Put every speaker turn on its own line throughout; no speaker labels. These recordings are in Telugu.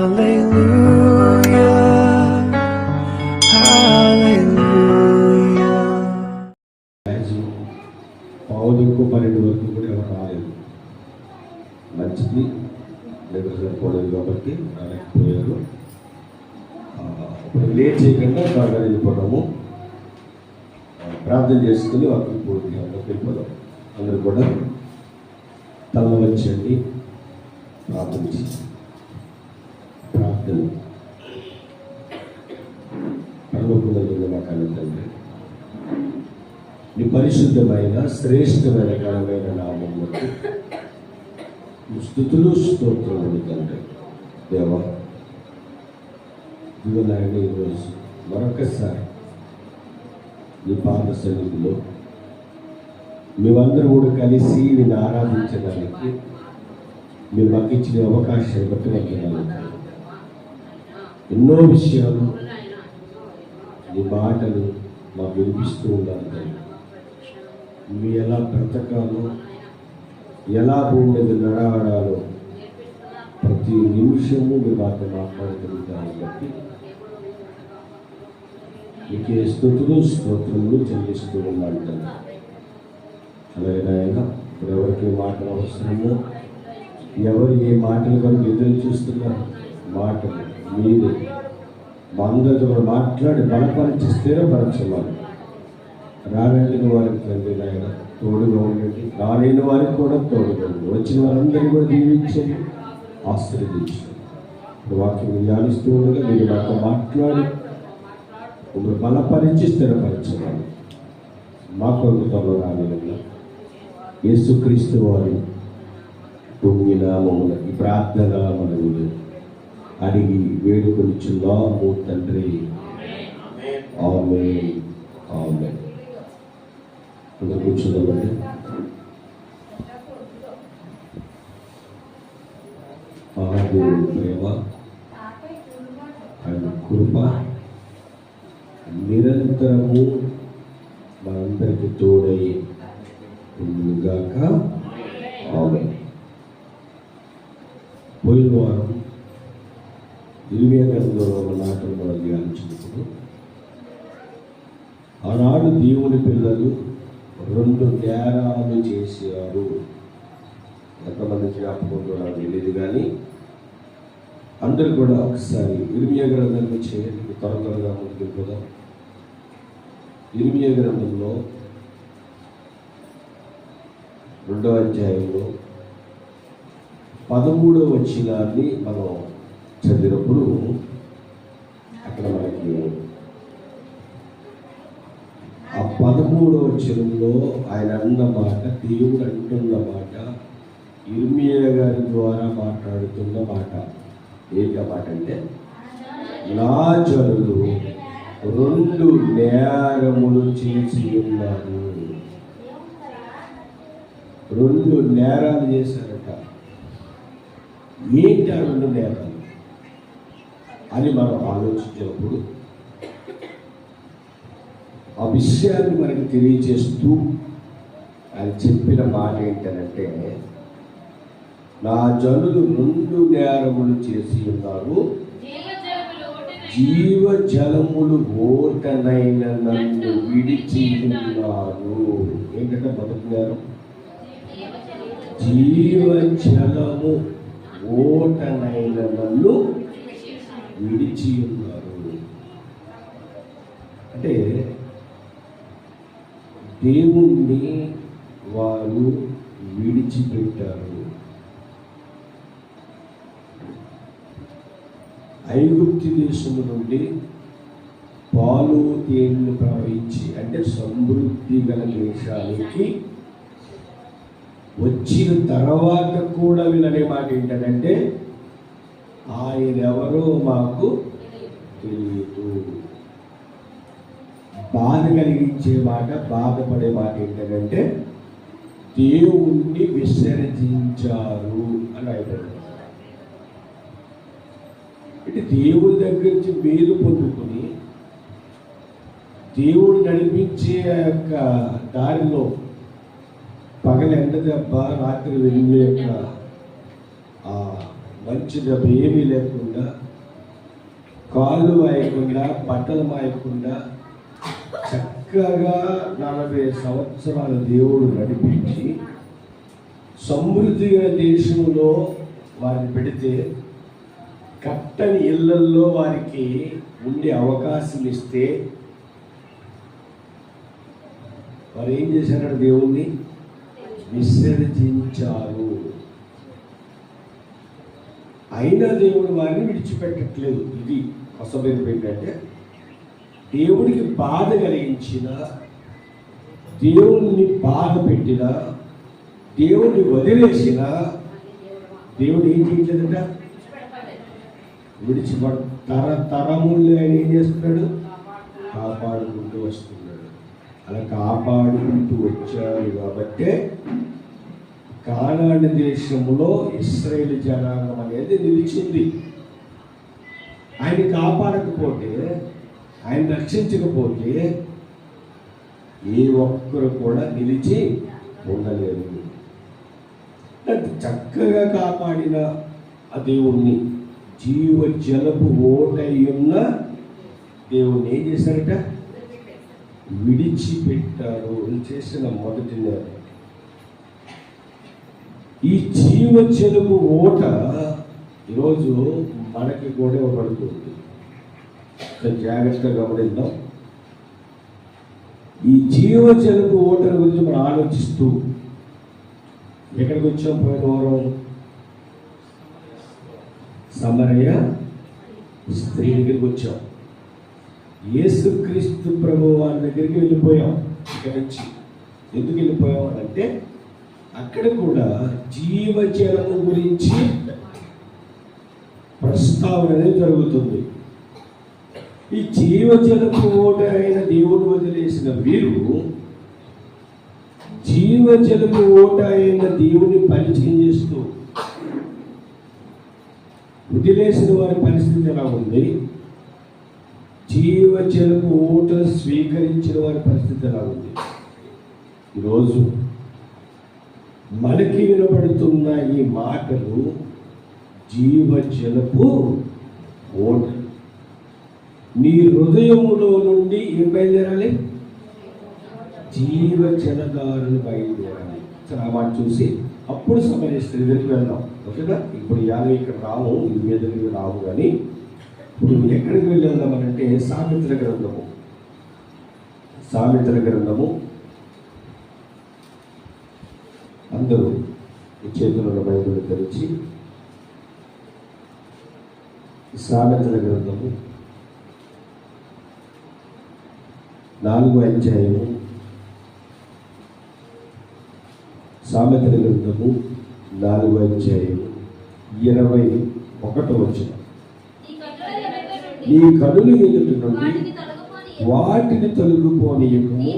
పావులకు 12 వరకు కూడా ఎవరు రాలేదు. మంచిది నిద్ర సరిపోలేదు కాబట్టి రాలేకపోయారు. ఇప్పుడు లేట్ చేయకుండా త్వరగా వెళ్ళిపోదాము. ప్రార్థన చేసుకుని వాటికి పూర్తిగా వెళ్ళిపోదాం. అందరూ కూడా తల వచ్చండి, ప్రార్థించి ప్రార్థన పరలోకమందున్న మా కన్న తండ్రి, నీ పరిశుద్ధమైన శ్రేష్టమైన ఘనమైన నామములకు స్తుతులు స్తోత్రములు తండ్రి. దేవా ఇదిగోనాయన ఈరోజు మరొకసారి నీ పాద సన్నిధిలో మేమందరూ కూడా కలిసి నిన్ను ఆరాధించడానికి మీరు మాకు ఇచ్చిన అవకాశాన్ని బట్టి వందనాలు. ఎన్నో విషయాలు నీ మాటలు మాకు వినిపిస్తూ ఉండాలి. నువ్వు ఎలా బ్రతకాలో, ఎలా భూమి మీద నడవడాలో ప్రతి నిమిషము మీరు మాతో మాట్లాడుతుంటారు. బట్టి నీకే స్తుతులు స్తోత్రములు చెల్లిస్తూ ఉన్నాను. అలాగే నాయన ఇప్పుడు ఎవరికి మాటలు అవసరమో, ఎవరు ఏ మాటల వరకు ఎదురు చూస్తున్నారు, మాటలు మీరు మా అందరితో కూడా మాట్లాడి బలపరిచి స్థిరపరచమని. రాగలిగిన వారికి తండ్రి నాయన తోడుగా ఉండండి, రాలేని వారికి కూడా తోడుగా ఉండండి. వచ్చిన వారందరినీ కూడా దీవించండి, ఆశీర్వదించండి. వాక్యం ధ్యానిస్తూ ఉండగా మీరు నాతో మాట్లాడి ఇప్పుడు బలపరించి స్థిరపరచమని మా ప్రభుత్వంలో రాగలిగిన యేసుక్రీస్తు వారి పుణ్య నామమున ఈ ప్రార్థన మనవులు అడిగి వేడుకొనిచున్నాము తండ్రి. ఆమేన్. ఆమేన్. అందరూ కూర్చుందామండి. దేవుని ప్రేమ, ఆయన కృప నిరంతరము మనందరికీ తోడై ఉండుగాక. ఆమేన్. పోయిన వారం ఇర్మియా గ్రంథంలో ఉన్న మాటలు మనం ధ్యానించినప్పుడు, ఆనాడు దేవుని పిల్లలు 2 నేరాలు చేశారు. ఎంతమంది జ్ఞాపకంలో నాకు తెలియదు, కానీ అందరూ కూడా ఒకసారి ఇర్మియా గ్రంథంలో చేయండి. త్వరగా ముందుకు వెళ్ళిపోదాం. ఇర్మియా గ్రంథంలో 2వ అధ్యాయంలో 13వ వచనాన్ని మనం చదివినప్పుడు అక్కడ మనకి ఆ 13వ వచనంలో ఆయన అన్న మాట, దేవుడు అంటున్న మాట, ఇర్మియా గారి ద్వారా మాట్లాడుతున్న మాట. ఏంటి మాట అంటే, నా జనులు 2 నేరములు చేసి ఉన్నారు. 2 నేరాలు చేశారట. ఏంటి ఆ 2 నేరాలు అని మనం ఆలోచించినప్పుడు ఆ విషయాన్ని మనకి తెలియజేస్తూ ఆయన చెప్పిన మాట ఏంటంటే, నా జనులు 2 నేరములు చేసి ఉన్నారు, జీవ జలములు ఓటనైన నన్ను విడిచి ఉన్నారు. ఏంటంటే మొదటి నేరం, జీవ జలము ఓటనైన నన్ను విడిచి ఉన్నారు. అంటే దేవుణ్ణి వారు విడిచిపెట్టారు. ఐగుప్తు దేశము నుండి పాలు తేనెలు ప్రవహించి, అంటే సమృద్ధి గల దేశానికి వచ్చిన తర్వాత కూడా వీళ్ళనే మాట ఏంటంటే, ఆయన ఎవరో మాకు తెలియదు. బాధ కలిగించే మాట, బాధపడే మాట ఏంటంటే, దేవుణ్ణి విసర్జించారు అని అయిపోయింది. అంటే దేవుడి దగ్గర నుంచి మేలు పొందుకొని దేవుడు నడిపించే యొక్క దారిలో పగల ఎండ దెబ్బ, రాత్రి వెలుగు యొక్క
మంచి డబ్బు ఏమీ లేకుండా, కాళ్ళు వాయకుండా, బట్టలు మాయకుండా చక్కగా 40 సంవత్సరాల దేవుడు నడిపించి సమృద్ధిగా దేశంలో వారిని పెడితే, కట్టని ఇళ్లల్లో వారికి ఉండే అవకాశం ఇస్తే వారు ఏం చేశారంటే దేవుణ్ణి విసర్జించారు. అయినా దేవుడు వారిని విడిచిపెట్టట్లేదు. ఇది అసలు ఏంటంటే, దేవుడికి బాధ కలిగించిన, దేవుణ్ణి బాధ పెట్టిన, దేవుణ్ణి వదిలేసిన దేవుడు ఏం చేయట్లేదట, తరములు ఆయన ఏం చేస్తున్నాడు, కాపాడుకుంటూ వస్తున్నాడు. అలా కాపాడుకుంటూ వచ్చాడు కాబట్టే కానాను దేశంలో ఇశ్రాయేలు జనాంగం అనేది నిలిచింది. ఆయన కాపాడకపోతే, ఆయన రక్షించకపోతే ఏ ఒక్కరు కూడా నిలిచి ఉండలేదు. చక్కగా కాపాడిన ఆ దేవుణ్ణి, జీవ జలపు ఓటై ఉన్న దేవుణ్ణి ఏం చేశారట, విడిచిపెట్టారు. చేసిన మొదటి నేరం. ఈ జీవ జలపు ఓట ఈరోజు మనకి కూడా ఇవ్వబడుతుంది. జాగ్రత్తగా గమనిద్దాం. ఈ జీవ జలపు ఓటల గురించి మనం ఆలోచిస్తూ ఎక్కడికి వచ్చాం? పోయిన వారం సమరయ స్త్రీ దగ్గరికి వచ్చాం. యేసుక్రీస్తు ప్రభు వారి దగ్గరికి వెళ్ళిపోయాం. ఇక్కడి నుంచి ఎందుకు వెళ్ళిపోయాం అంటే, అక్కడ కూడా జీవజలము గురించి ప్రస్తావన అనేది జరుగుతుంది. ఈ జీవజలపు ఓట అయిన దేవుడు వదిలేసిన వీరు జీవజలపు ఓట అయిన దేవుని పరిచయం చేస్తూ, వదిలేసిన వారి పరిస్థితి ఎలా ఉంది, జీవజలపు ఓట స్వీకరించిన వారి పరిస్థితి ఎలా ఉంది. ఈరోజు మనకి వినబడుతున్న ఈ మాటలు జీవజలపు ఓట. నీ హృదయములో నుండి ఏం బయలుదేరాలి? జీవ జలధారలు బయలుదేరాలి. ఆ మాట చూసి అప్పుడు సమయ స్త్రీ దగ్గరికి వెళ్దాం. ఓకేనా? ఇప్పుడు యాభై ఇక్కడ రాము, ఇది మీద దగ్గరికి రాము. కానీ ఇప్పుడు ఎక్కడికి వెళ్ళేద్దామనంటే సామెతల గ్రంథము. సామెతల గ్రంథము అందరూ ఈ చేతులలో బైబిల్ తెరిచి సామెతల గ్రంథము 4వ అధ్యాయము, సామెతల గ్రంథము 4వ అధ్యాయము 21వ వచనం. నీ కనులు ఎదుటి నుండి వాటిని తొలగిపోనీయకము,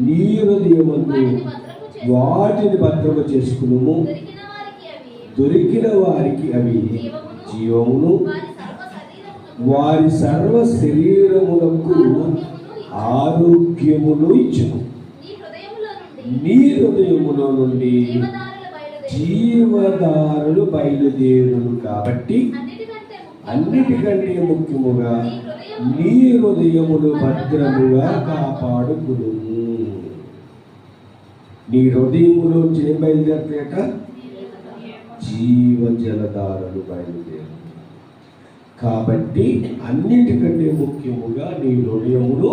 నీ హృదయమందు వాటిని భద్రము చేసుకును. దొరికిన వారికి అవి జీవమును, వారి సర్వ శరీరములకు ఆరోగ్యమును ఇచ్చును. నీ హృదయములో నుండి జీవధారలు బయలుదేరును. కాబట్టి అన్నిటికంటే ముఖ్యముగా నీ హృదయమును భద్రముగా కాపాడుకును. నీ హృదయములో ఏం బయలుదేరట? జీవ జలధారలు బయలుదేరు. కాబట్టి అన్నిటికంటే ముఖ్యముగా నీ హృదయమును,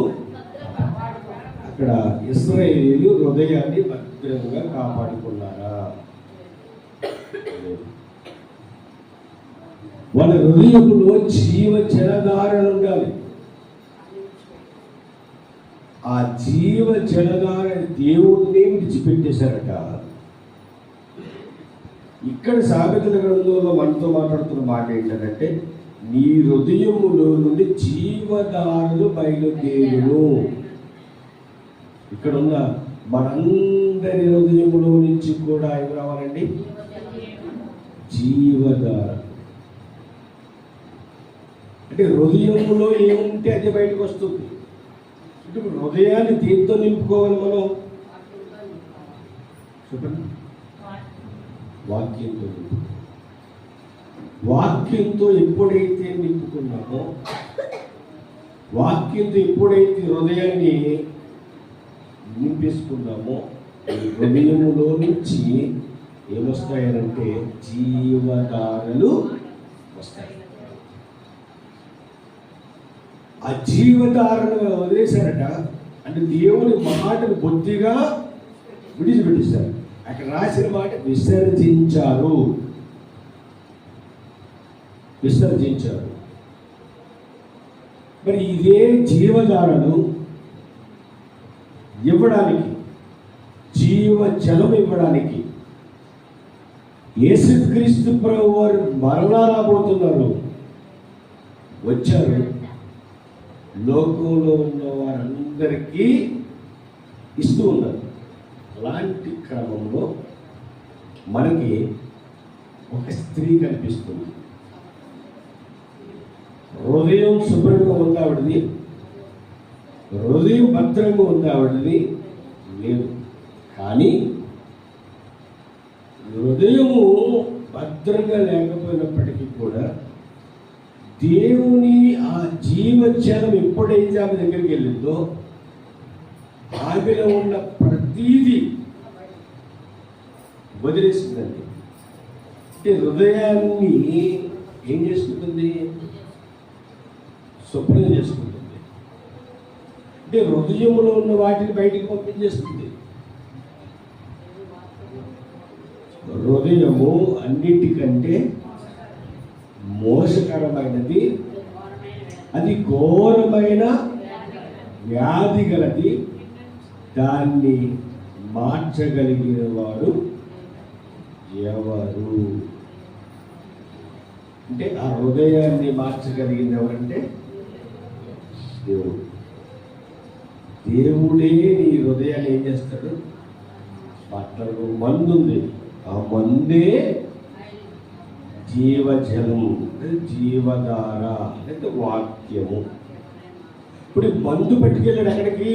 అక్కడ ఇశ్రాయేలీయులు హృదయాన్ని భద్రంగా కాపాడుకున్నారా? వాళ్ళ హృదయములో జీవ జలధారలు ఉండాలి. ఆ జీవ జలధార దేవుణ్ణి విడిచిపెట్టేశారట. ఇక్కడ సామెతల గ్రంథంలో మనతో మాట్లాడుతున్న మాట ఏంటంటే, నీ హృదయములో నుండి జీవధారలు బయలుదేరును. ఇక్కడ ఉన్న మనందరి హృదయములో నుంచి కూడా ఏం రావాలండి? జీవధార. అంటే హృదయములో ఏముంటే అది బయటకు వస్తుంది. ఇప్పుడు హృదయాన్ని దేంతో నింపుకోవాలి మనం? చెప్పండి. వాక్యంతో. వాక్యంతో ఎప్పుడైతే నింపుకున్నామో, వాక్యంతో ఎప్పుడైతే హృదయాన్ని నింపేసుకున్నామో, హృదయములో నుంచి ఏమొస్తాయనంటే జీవధారలు వస్తాయి. ఆ జీవధారను వదిలేశారట, అంటే దేవుని మాటను బొత్తిగా విడిచిపెట్టేశారు. అక్కడ రాసిన మాట విసర్జించారు. మరి ఇదే జీవధారను ఇవ్వడానికి, జీవ జలం ఇవ్వడానికి యేసుక్రీస్తు ప్రభువు వారు మరలా రాబోతున్నారు. వచ్చారు, లోకంలో ఉన్న వారందరికీ ఇస్తూ ఉన్నారు. అలాంటి క్రమంలో మనకి ఒక స్త్రీ కనిపిస్తుంది. హృదయం శుభ్రంగా ఉంది ఆవిడది, హృదయం భద్రంగా ఉంది ఆవిడది లేదు. కానీ హృదయము భద్రంగా లేకపోయినప్పటికీ కూడా దేవుని ఆ జీవజలం ఎప్పుడైతే ఆమె దగ్గరికి వెళ్ళిందో ఆమెలో ఉన్న ప్రతీది వదిలేసిందండి. అంటే హృదయాన్ని ఏం చేసుకుంటుంది? శుభ్రం చేసుకుంటుంది. అంటే హృదయంలో ఉన్న వాటిని బయటికి పంపించేస్తుంది. హృదయము అన్నిటికంటే మోసకరమైనది, అది ఘోరమైన వ్యాధి గలది. దాన్ని మార్చగలిగిన వారు ఎవరు? అంటే ఆ హృదయాన్ని మార్చగలిగింది ఎవరంటే దేవుడు. దేవుడే నీ హృదయాన్ని ఏం చేస్తాడు? మాట్లాడు. మందు ఉంది, ఆ మందే జీవజలం, జీవధార, అంటే వాక్యము. ఇప్పుడు మందు పట్టుకెళ్ళాడు ఎక్కడికి?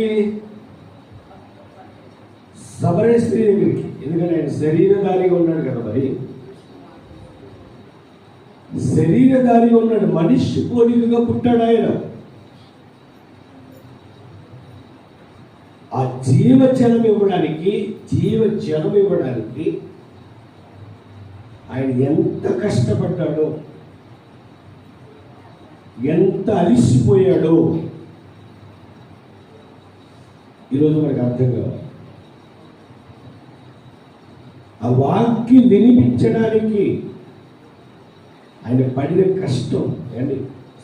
సమరయ స్త్రీ దగ్గరికి. ఎందుకంటే ఆయన శరీరధారిగా ఉన్నాడు కదా. మరి శరీరధారిగా ఉన్నాడు, మనిషి పోలికగా పుట్టాడు ఆయన. ఆ జీవజలం ఇవ్వడానికి ఆయన ఎంత కష్టపడ్డాడో, ఎంత అలిసిపోయాడో ఈరోజు మనకు అర్థం కావాలి. ఆ వాక్యం వినిపించడానికి ఆయన పడిన కష్టం అండి.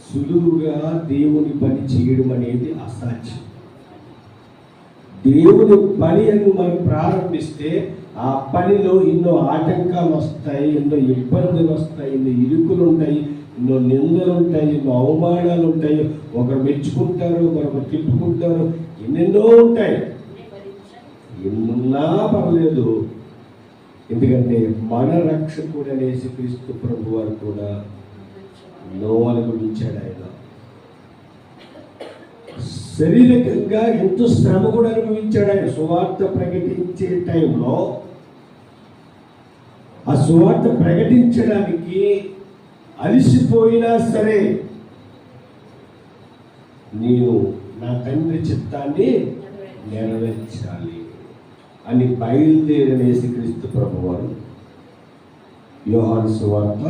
సులువుగా దేవుని పని చేయడం అనేది అసాధ్యం. దేవుని పని అని మనం ప్రారంభిస్తే ఆ పనిలో ఎన్నో ఆటంకాలు వస్తాయి, ఎన్నో ఇబ్బందులు వస్తాయి, ఎన్నో ఇరుకులు ఉంటాయి, ఎన్నో నిందలు ఉంటాయి, ఎన్నో అవమానాలు ఉంటాయి. ఒకరు మెచ్చుకుంటారు, మరొకరు తిట్టుకుంటారు, ఎన్నెన్నో ఉంటాయి. ఎన్నా పర్లేదు, ఎందుకంటే మన రక్షకుడు అనేసి క్రీస్తు ప్రభు వారు కూడా నోవను గురించాడు. ఆయన శారీరకంగా ఎంతో శ్రమ కూడా అనుభవించాడు. ఆయన సువార్త ప్రకటించే టైంలో ఆ సువార్త ప్రకటించడానికి అలిసిపోయినా సరే నేను నా తండ్రి చిత్తాన్ని నెరవేర్చాలి అని బయలుదేరిన యేసుక్రీస్తు ప్రభువారు యోహాను సువార్త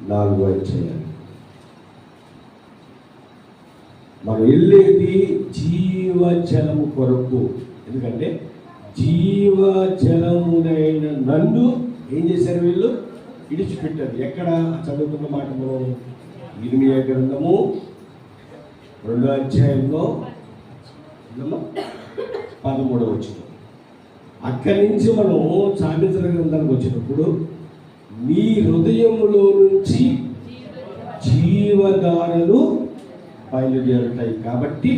4వ అధ్యాయం. మనం వెళ్ళేది జీవజలము కొరకు. ఎందుకంటే జీవజలమునైన నన్ను ఏం చేశారు వీళ్ళు? విడిచిపెట్టారు. ఎక్కడ చదువుకున్న మాట మనం ఇర్మియా గ్రంథము 2వ అధ్యాయంలో 13వ వచనం. అక్కడి నుంచి మనం సామెతల గ్రంథానికి వచ్చినప్పుడు నీ హృదయములో నుంచి జీవధారలు బయలుదేరుతాయి. కాబట్టి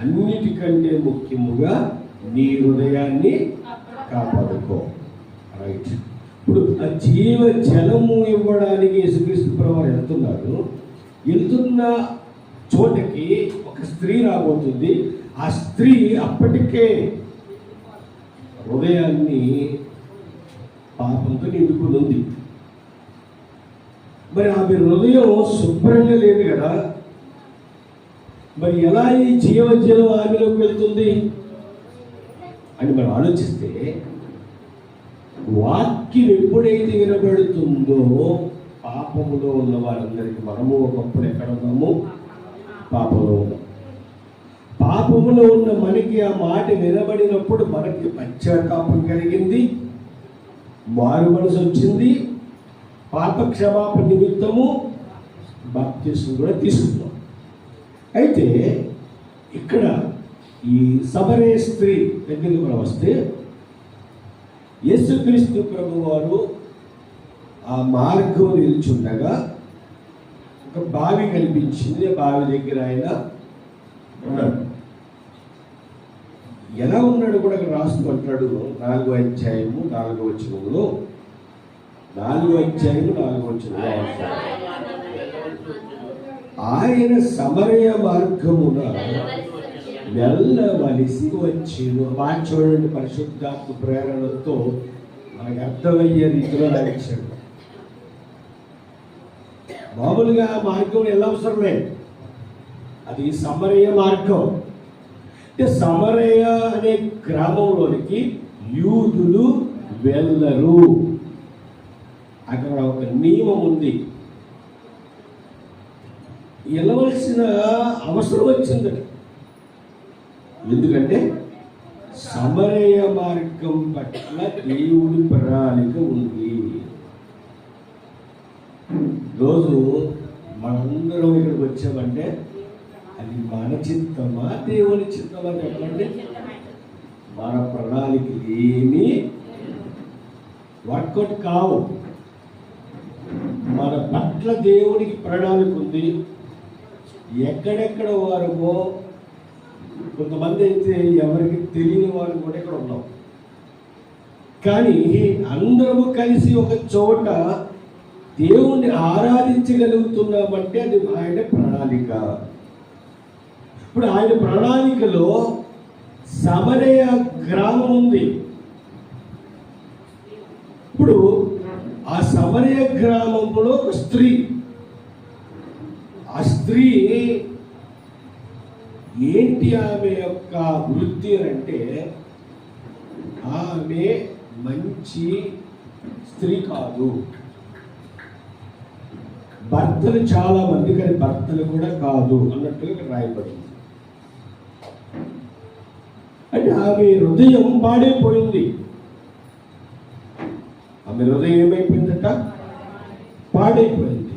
అన్నిటికంటే ముఖ్యముగా నీ హృదయాన్ని కాపాడుకో. రైట్. ఇప్పుడు ఆ జీవ జలము ఇవ్వడానికి యేసుక్రీస్తు ప్రభువారు వెళ్తున్న చోటకి ఒక స్త్రీ రాబోతుంది. ఆ స్త్రీ అప్పటికే హృదయాన్ని పాపంతో నిండుకుని ఉంది. మరి ఆమె హృదయం శుభ్రంగా లేదు కదా, మరి ఎలా ఈ జీవజలం ఆమెలోకి వెళ్తుంది అని మనం ఆలోచిస్తే, వాక్యం ఎప్పుడైతే వినబడుతుందో పాపములో ఉన్న వారందరికీ, మనము ఒకప్పుడు ఎక్కడ ఉన్నాము? పాపంలో ఉన్నాం. పాపములో ఉన్న మనకి ఆ మాట వినబడినప్పుడు మనకి పశ్చాత్తాపం కలిగింది, మారు మనసు వచ్చింది, పాప క్షమాపణ నిమిత్తము బాప్తిస్మం కూడా తీసుకున్నాం. అయితే ఇక్కడ ఈ సమరయ స్త్రీ దగ్గరికి మనం వస్తే, యేసుక్రీస్తు ప్రభు వారు ఆ మార్గం నిల్చుండగా ఒక బావి కనిపించింది. ఆ బావి దగ్గర ఆయన ఉన్నాడు. ఎలా ఉన్నాడు కూడా అక్కడ రాసుకుంటాడు. 4వ అధ్యాయము 4వ వచనంలో, 4వ అధ్యాయము 4వ వచనంలో ఆయన సమరయ మార్గమున వెళ్ళవలసి వచ్చేను. బాగా చూడండి, పరిశుద్ధాత్మ ప్రేరణతో మనకు అర్థమయ్యే రీతిలో రాయించాడు. మామూలుగా మార్గం ఎలా అవసరం లేదు, అది సమరయ మార్గం. అంటే సమరయ అనే గ్రామంలోనికి యూదులు వెళ్ళరు. అక్కడ ఒక నియమం ఉంది, వెళ్ళవలసిన అవసరం వచ్చింది. ఎందుకంటే సమరయ మార్గం పట్ల దేవుడి ప్రణాళిక ఉంది. రోజు మనందరం ఇక్కడికి వచ్చామంటే అది మన చిత్తమా దేవుని చిత్తమా చెప్పండి? మన ప్రణాళిక ఏమీ వర్కౌట్ కావు. మన పట్ల దేవునికి ప్రణాళిక ఉంది. ఎక్కడెక్కడ వారమో కొంతమంది అయితే ఎవరికి తెలియని వారు కూడా ఇక్కడ ఉన్నాం. కానీ అందరము కలిసి ఒక చోట దేవుణ్ణి ఆరాధించగలుగుతున్నామంటే అది ఆయన ప్రణాళిక. ఇప్పుడు ఆయన ప్రణాళికలో సమరయ గ్రామం ఉంది. ఇప్పుడు ఆ సమరయ గ్రామంలో ఒక స్త్రీ, ఆ స్త్రీ ఏంటి ఆమె యొక్క వృత్తి అంటే, ఆమె మంచి స్త్రీ కాదు. భర్తలు చాలా మంది, కానీ భర్తలు కూడా కాదు అన్నట్టుగా ఇక్కడ రాయబడింది. అంటే ఆమె హృదయం పాడైపోయింది. ఆమె హృదయం ఏమైపోయిందట? పాడైపోయింది.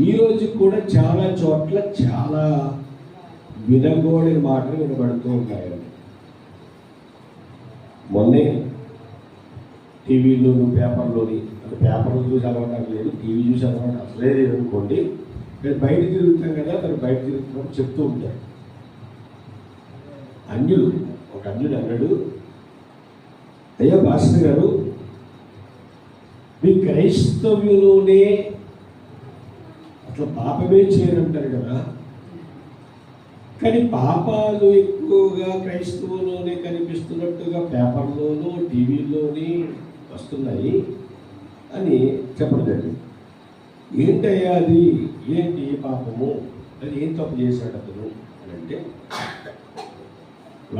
ఈరోజు కూడా చాలా చోట్ల చాలా వినగోడిన మాటలు వినబడుతూ ఉంటాయండి. మొన్నే టీవీలోను పేపర్లోని, అంటే పేపర్లు చూసి అలవాటు లేదు, టీవీ చూసి అలవాటు అసలే లేదు అనుకోండి. నేను బయట తిరుగుతాం కదా, మరి బయట తిరుగుతున్నప్పుడు చెప్తూ ఉంటాను. ఒక అన్యుడు అన్నాడు, అయ్యా భాస్కర్ గారు, మీ క్రైస్తవ్యంలోనే అట్లా పాపమే చేయరంటారు కదా, కానీ పాపాలు ఎక్కువగా క్రైస్తవులోనే కనిపిస్తున్నట్టుగా పేపర్లోనూ టీవీలోని వస్తున్నాయి అని చెప్పడం జరిగింది. ఏంటయ్యా అది, ఏంటి పాపము, అది ఏం తప్పు చేశాడు అతను అని అంటే,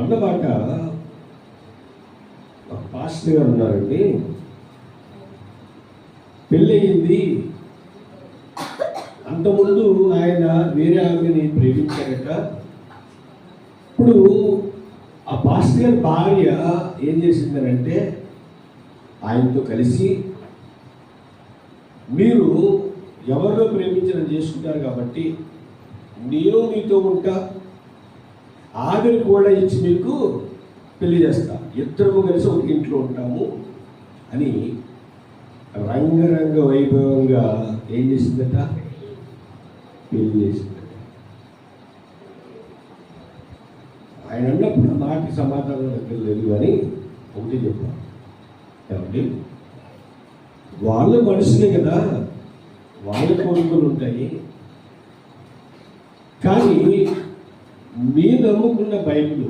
అన్నమాట ఒక పాస్టర్ గారు ఉన్నారండి, పెళ్ళయింది, అంతకుముందు ఆయన వేరే ఆమెని ప్రేమించారట. ఇప్పుడు ఆ పాస్టర్ గారి భార్య ఏం చేసిందనంటే, ఆయనతో కలిసి మీరు ఎవరిలో ప్రేమించడం చేసుకుంటారు కాబట్టి నేను నీతో ఉంటా, ఆవిని కూడా ఇచ్చి మీకు పెళ్లి చేస్తా, ఇద్దరము కలిసి ఒక ఇంట్లో ఉంటాము అని రంగరంగ వైభవంగా ఏం చేసిందట? పెళ్లి చేసిందట. ఆయన అన్నప్పుడు మాటి సమాధానం దగ్గర లేదు, కానీ ఒకటి చెప్పాను ఏమండి, వాళ్ళు మనుషులే కదా, వాళ్ళ కోరికలు ఉంటాయి. కానీ మీరు నమ్ముకున్న బైబిల్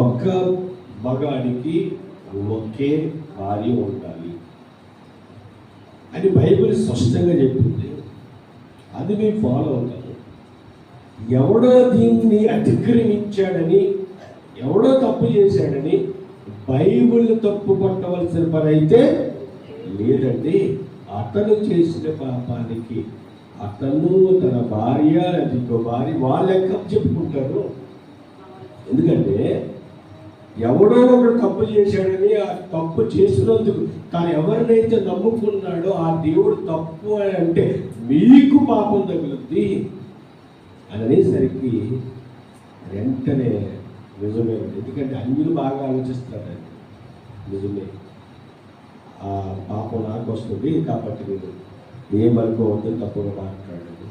ఒక్క మగాడికి ఒకే భార్య ఉండాలి అని బైబిల్ స్పష్టంగా చెప్పింది. అది మేము ఫాలో అవుతాము. ఎవడో దీన్ని అతిక్రమించాడని, ఎవడో తప్పు చేశాడని బైబిల్ తప్పు పట్టవలసిన పని అయితే లేదండి. అతను చేసిన పాపానికి అతను, తన భార్య, ఇంకో భార్య వాళ్ళ లెక్క చెప్పుకుంటారు. ఎందుకంటే ఎవడో ఒకడు తప్పు చేశాడని, ఆ తప్పు చేసినందుకు తాను ఎవరినైతే నమ్ముకున్నాడో ఆ దేవుడు తప్పు అని అంటే మీకు పాపం తగులుద్ది అని అనేసరికి వెంటనే నిజమే. ఎందుకంటే అన్యులు బాగా ఆలోచిస్తారు. నిజమే, ఆ పాపం నాకు వస్తుంది కాబట్టి మీరు ఏమనుకోవద్దు, తప్పుగా మాట్లాడండి.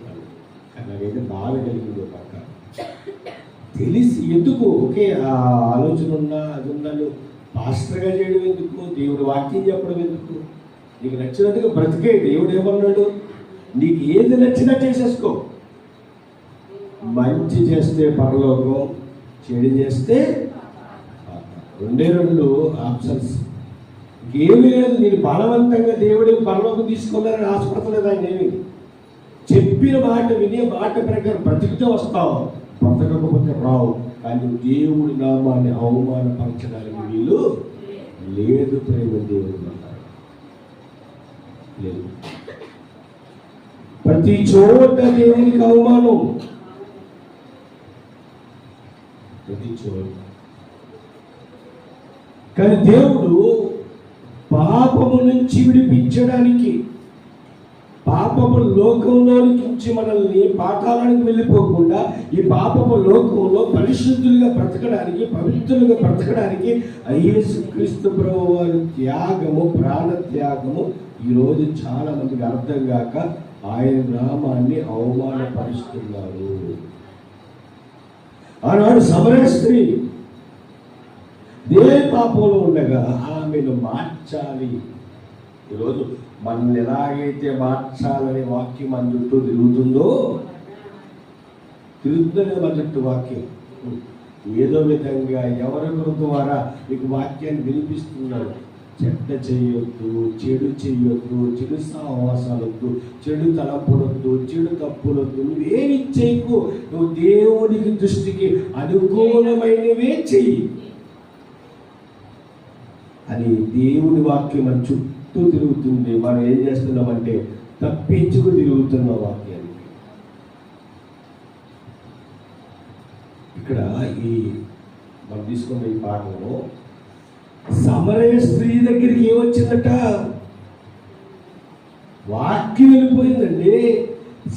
అలాగైతే బాధ కలిగింది. పక్క తెలిసి ఎందుకు ఒకే ఆ ఆలోచన ఉన్నా అది ఉన్నాను పాస్టర్గా చేయడం ఎందుకు, దేవుడు వాక్యం చెప్పడం ఎందుకు? నీకు నచ్చినట్టుగా బ్రతికే. దేవుడు ఏమన్నాడు? నీకు ఏది నచ్చినా చేసేసుకో. మంచి చేస్తే పరలోకం, చెడు చేస్తే రెండు ఆప్షన్స్. ఇంకేమీ లేదు. నేను బలవంతంగా దేవుడి పరలోకం తీసుకోవాలని ఆశపడతలేదు. ఆయన ఏమి చెప్పిన మాట వినే మాట ప్రకారం బ్రతికితే వస్తావు, బ్రతకకపోతే రావు. కానీ దేవుడి నామాన్ని అవమానపరచడానికి వీలు లేదు. ప్రేమ దేవుడు లేదు. ప్రతి చోట దేవునికి అవమానం, ప్రతి చోట. కానీ దేవుడు పాపము నుంచి విడిపించడానికి, పాపము లోకంలోనికి మనల్ని పాతాళానికి వెళ్ళిపోకుండా ఈ పాపము లోకంలో పరిశుద్ధులుగా బ్రతకడానికి, పవిత్రులుగా బ్రతకడానికి యేసుక్రీస్తు ప్రభువు వారి త్యాగము, ప్రాణ త్యాగము ఈరోజు చాలా మందికి అర్థం కాక ఆయన నామాన్ని అవమానపరుస్తున్నారు. ఆనాడు సమరయ స్త్రీ ఏ పాపంలో ఉండగా ఆమెను మార్చాలి. ఈరోజు మనల్ని ఎలాగైతే మార్చాలనే వాక్యం మన చుట్టూ తిరుగుతుందో, తిరుగుతుందనే మన చుట్టూ వాక్యం ఏదో విధంగా ఎవరి ద్వారా మీకు వాక్యాన్ని వినిపిస్తున్నారు. చెడ్డ చేయొద్దు, చెడు చేయొద్దు, చెడు సహవాసాలొద్దు, చెడు తలపులొద్దు, చెడు తప్పులొద్దు, నువ్వేమి చేయకు, నువ్వు దేవునికి దృష్టికి అనుకూలమైనవే చెయ్యి అని దేవుని వాక్యం మన చుట్టూ తిరుగుతుంది. మనం ఏం చేస్తున్నామంటే తప్పించుకు తిరుగుతున్న వాక్యానికి. ఇక్కడ ఈ మనం తీసుకున్న ఈ పాఠంలో సమరయ స్త్రీ దగ్గరికి ఏమొచ్చిందట? వాక్యం వెళ్ళిపోయిందండి.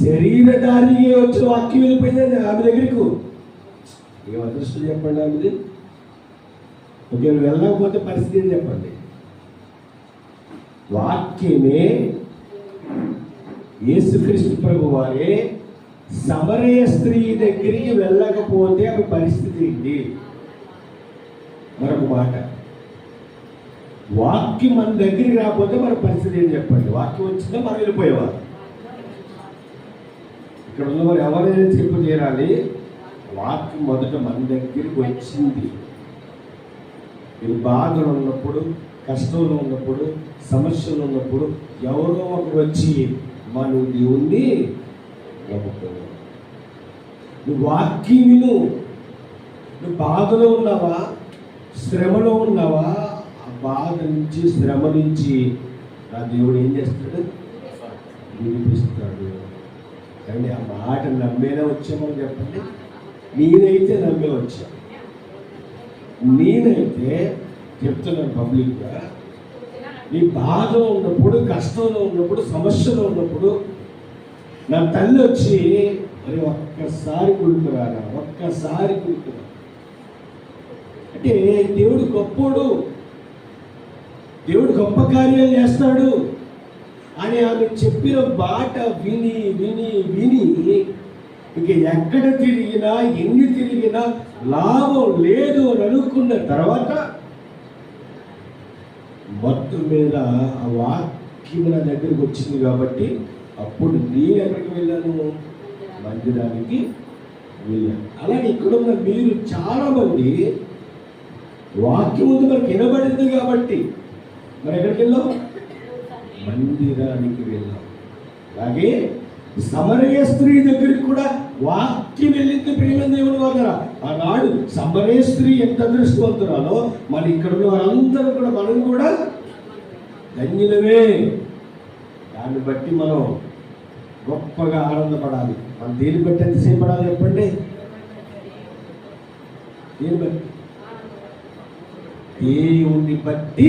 శరీరధారి వచ్చిన వాక్యం వెళ్ళిపోయిందండి ఆమె దగ్గరకు. ఏం అదృష్టం చెప్పండి ఆమెది. ఒకవేళ వెళ్ళకపోతే పరిస్థితి చెప్పండి. వాక్యమే యేసుక్రీస్తు ప్రభు వారే సమరయ స్త్రీ దగ్గరికి వెళ్ళకపోతే ఆమె పరిస్థితి ఏంటి? మరొక మాట, వాక్యం మన దగ్గరికి రాకపోతే మన పరిస్థితి ఏంటి చెప్పండి. వాక్యం వచ్చిందా మనం వెళ్ళిపోయేవారు. ఇక్కడ ఉన్న వారు ఎవరైనా చెప్పు చేరాలి. వాక్యం మొదట మన దగ్గరికి వచ్చింది. మీరు బాధలు ఉన్నప్పుడు, కష్టంలో ఉన్నప్పుడు, సమస్యలు ఉన్నప్పుడు ఎవరో ఒకరు వచ్చి మనం దేవుణ్ణి నమ్ముకోవాలి. నువ్వు వాక్యం విను. నువ్వు బాధలో ఉన్నావా, శ్రమలో ఉన్నావా, ఆ బాధ నుంచి, శ్రమ నుంచి నా దేవుడు ఏం చేస్తాడు? వినిపిస్తాడు. కానీ ఆ మాట నమ్మేనా వచ్చామని చెప్పండి. నేనైతే నమ్మే వచ్చాను. నేనైతే చెప్తున్నాను పబ్లిక్గా, నీ బాధలో ఉన్నప్పుడు, కష్టంలో ఉన్నప్పుడు, సమస్యలో ఉన్నప్పుడు నా తల్లి వచ్చి మరి ఒక్కసారి గుర్తురారా, ఒక్కసారి గుర్తురా అంటే దేవుడు గొప్పోడు, దేవుడు గొప్ప కార్యాలు చేస్తాడు అని ఆమె చెప్పిన మాట విని విని విని ఇక ఎక్కడ తిరిగినా, ఎన్ని తిరిగినా లాభం లేదు అని అనుకున్న తర్వాత మొత్తం మీద ఆ వాక్యం నా దగ్గరికి వచ్చింది కాబట్టి అప్పుడు నేను ఎక్కడికి వెళ్ళాను? మందిరానికి వెళ్ళాను. అలాగే ఇక్కడున్న మీరు చాలామంది వాక్యం ఉంది మనకి వినబడింది కాబట్టి మరి ఎక్కడికి వెళ్ళాం? మందిరానికి వెళ్ళాం. అలాగే సమరయ స్త్రీ దగ్గరికి కూడా వాక్యం వెళ్ళింది. ప్రియమైన దేవుని వారా, ఆనాడు సమరయ స్త్రీ ఎంత అదృష్టవంతురాలో మన ఇక్కడ ఉన్న వారందరూ కూడా మనం కూడా ధన్యులమే. దాన్ని బట్టి మనం గొప్పగా ఆనందపడాలి. మనం దేని బట్టి ఎంతసేపు పడాలి చెప్పండి? దేని బట్టి? దేవుని బట్టి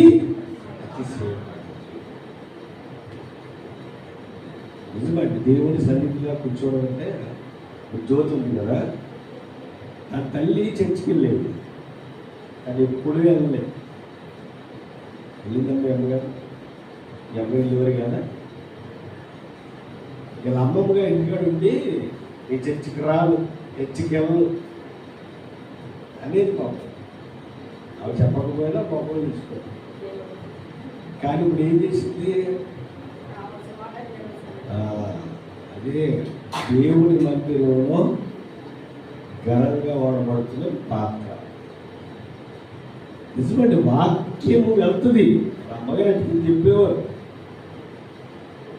అతిశయం. నిజమండి, దేవుని సన్నిధిగా కూర్చోవడం అంటే జ్యోతి ఉంది కదా. నా తల్లి చర్చికి వెళ్ళేది, అది ఎప్పుడు వెళ్ళలేదు. వెళ్ళిందండి అమ్మగారు, అమ్మాయి ఎవరు కదా ఇలా అమ్మమ్మగా ఇంటికాడ ఉండి ఈ చర్చికి రాను, చర్చికి వెళ్ళను అనేది పాపం. అవి చెప్పకపోయినా పాపం తీసుకోవాలి. కానీ ఇప్పుడు ఏం చేసింది? అదే దేవుని మందిరంలో ఘనంగా వాడబడుతున్న పాత్ర. నిజమండి, వాక్యము వెళ్తుంది. అమ్మగారు అంటే చెప్పేవారు,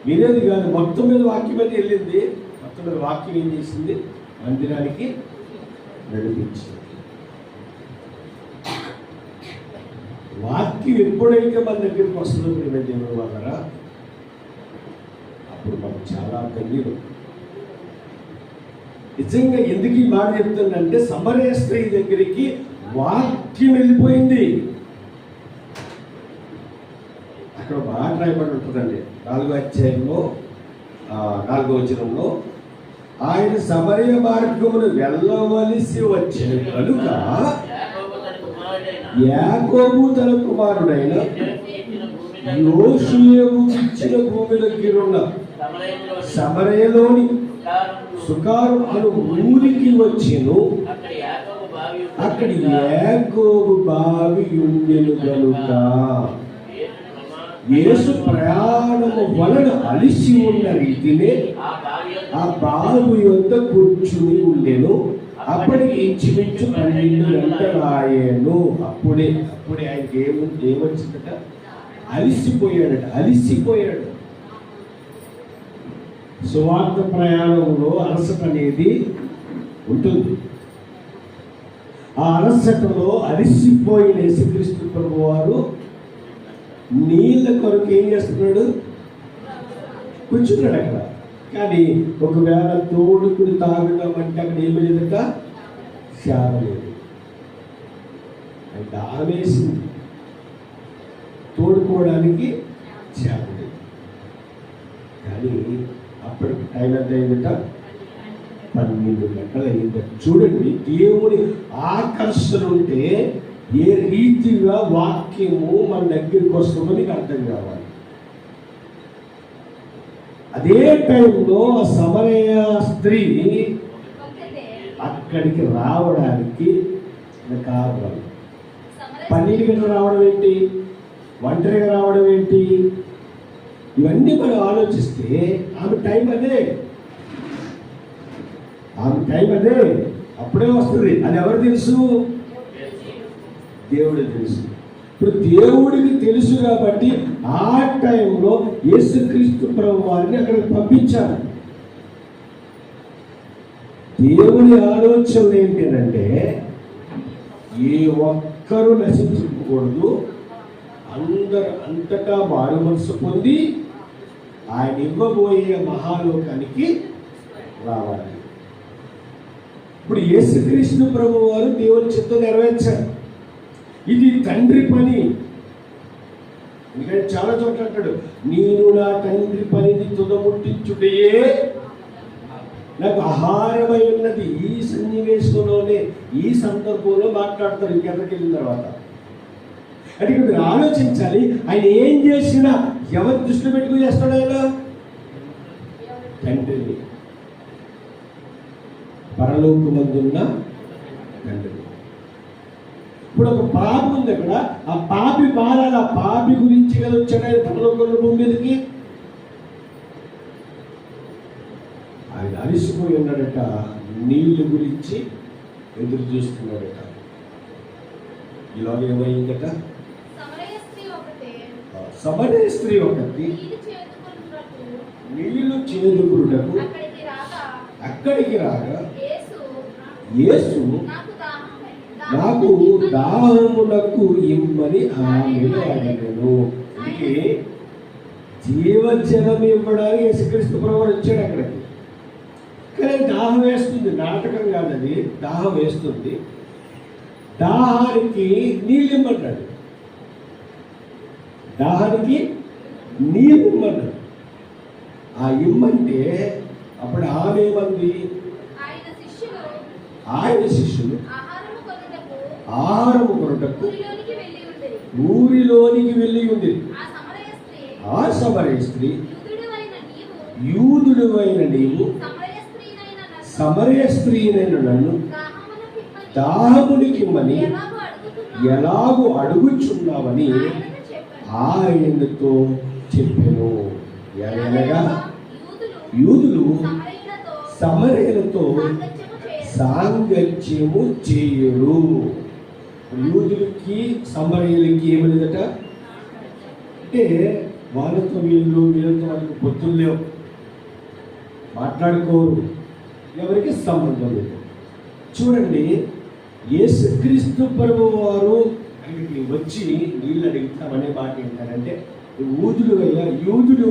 వినేది కాదు. మొత్తం మీద వాక్యం అయితే వెళ్ళింది. మొత్తం మీద వాక్యం ఏం చేసింది? మందిరానికి నడిపించింది. వాక్యం ఎప్పుడైతే మన దగ్గరికి వస్తుందో ప్రియమైన దేవుని వాళ్ళరా, అప్పుడు మనం చాలా ధన్యులు. నిజంగా ఎందుకు ఈ మాట చెప్తుందంటే, సమరయ స్త్రీ దగ్గరికి వాక్యం వెళ్ళిపోయింది. అక్కడ బాగా రాయబడి ఉంటుందండి 4వ అధ్యాయంలో 4వ వచనంలో, ఆయన సమరయ మార్గమును వెళ్ళవలసి వచ్చిన కనుక యాకోబు తన కుమారుడైన యోషువకు ఇచ్చిన భూమిలోకి ఉన్న సమరయలోని సుకారు అను ఊరికి వచ్చెను. అక్కడ యాకోబు బావి ఉండెను గనుక యేసు ప్రయాణము వలన అలిసి ఉన్న రీతినే ఆ బావి యొద్ద కూర్చుని ఉండెను. అప్పటికి ఇంచుమించు 12 గంటలాయెను. అప్పుడే ఆయనకి ఏమొచ్చిందట? అలిసిపోయాడు. సువార్త ప్రయాణంలో అలసట అనేది ఉంటుంది. ఆ అలసటలో అలిసిపోయిన యేసుక్రీస్తు ప్రభువు వారు నీళ్ళ కొరకు ఏం చేస్తున్నాడు? కూర్చున్నాడు అక్కడ. కానీ ఒకవేళ తోడుకుని తాగడం అంటే అక్కడ ఏమి లేదట, శాల లేదు. అయితే ఆవేసింది, తోడుకోవడానికి శాల లేదు. కానీ అప్పటికి టైం ఎంత అయిందట? 12 గంటలు అయిందట. చూడండి, దేవుని ఆకర్షణ ఉంటే ఏ రీతిగా వాక్యము మన దగ్గరికి వస్తుందో నీకు అర్థం కావాలి. అదే టైంలో సమరయ స్త్రీ అక్కడికి రావడానికి కారణం 12 గంటలు రావడం ఏంటి, ఒంటరిగా రావడం ఏంటి, ఇవన్నీ మనం ఆలోచిస్తే ఆమె టైం అదే, అప్పుడే వస్తుంది. అది ఎవరు తెలుసు? దేవుడికి తెలుసు. ఇప్పుడు దేవుడికి తెలుసు కాబట్టి ఆ టైంలో యేసుక్రీస్తు ప్రభు వారిని అక్కడికి పంపించారు. దేవుని ఆలోచన ఏంటంటే, ఏ ఒక్కరూ నశించకూడదు, అందరూ అంతటా మారు మనసు పొంది ఆయన ఇవ్వబోయే మహాలోకానికి రావాలి. ఇప్పుడు యేసుక్రీస్తు ప్రభు వారు దేవుని చిత్తం నెరవేర్చారు. ఇది తండ్రి పని. ఎందుకంటే చాలా చోట్ల అంటాడు, నేను నా తండ్రి పనిని తుదముట్టించుటయే నాకు ఆహారమై ఉన్నది. ఈ సన్నివేశంలోనే, ఈ సందర్భంలో మాట్లాడతారు ఇంకెక్కడికి వెళ్ళిన తర్వాత. అంటే ఇక్కడ మీరు ఆలోచించాలి, ఆయన ఏం చేసినా ఎవరి దృష్టిలో పెట్టుకుని చేస్తాడు? ఆయన తండ్రిని, పరలోకమందున్న తండ్రి. ఇప్పుడు ఒక పాపి ఉంది అక్కడ, ఆ పాపి మారాలి. ఆ పాపి గురించి కదా వచ్చాడు ఆయన పరలోకంలో భూమి మీదకి. ఆయన అలిసిపోయి ఉన్నాడట, నీళ్ళు గురించి ఎదురు చూస్తున్నాడట. ఇలా ఏమైందట?
సమరయ స్త్రీ ఒకటే
సమరయ స్త్రీ ఒకటి నీళ్లు చేదుకున్నటకు అక్కడికి రాగా యేసు నాకు దాహమునకు ఇమ్మని ఆమెను అడిగాను. అందుకే జీవజలం ఇవ్వడానికి యేసుక్రీస్తు ప్రభువు వచ్చాడు అక్కడికి. కానీ దాహం వేస్తుంది, నాటకం కాదది, దాహం వేస్తుంది. దాహానికి నీళ్ళు ఇమ్మన్నాడు, దాహానికి నీళ్ళు ఇమ్మన్నాడు. ఆ ఇమ్మంటే అప్పుడు ఆమె మంది ఆయన శిష్యులు ఆహారము కొనుటకు ఊరిలోనికి వెళ్ళి ఉంది. ఆ సమరయ స్త్రీ యూదుడైన నీవు సమరయ స్త్రీనైన నన్ను దాహమునికిమ్మని ఎలాగూ అడుగుచున్నావని ఆయనతో చెప్పెను. అనగా యూదులు సమరయులతో సాంగత్యము చేయరు. యూదులకి సమరయులకి ఏమలేదట అంటే వాళ్ళతో వీళ్ళతో వాళ్ళకి పొత్తులు లేవు, మాట్లాడుకోరు, ఎవరికి సంబంధం లేదు. చూడండి, యేసుక్రీస్తు ప్రభువు వారు అక్కడికి వచ్చి నీళ్ళు అడుగుతామనే మాట ఏంటంటే యూదులు అయ్యా, యూదులు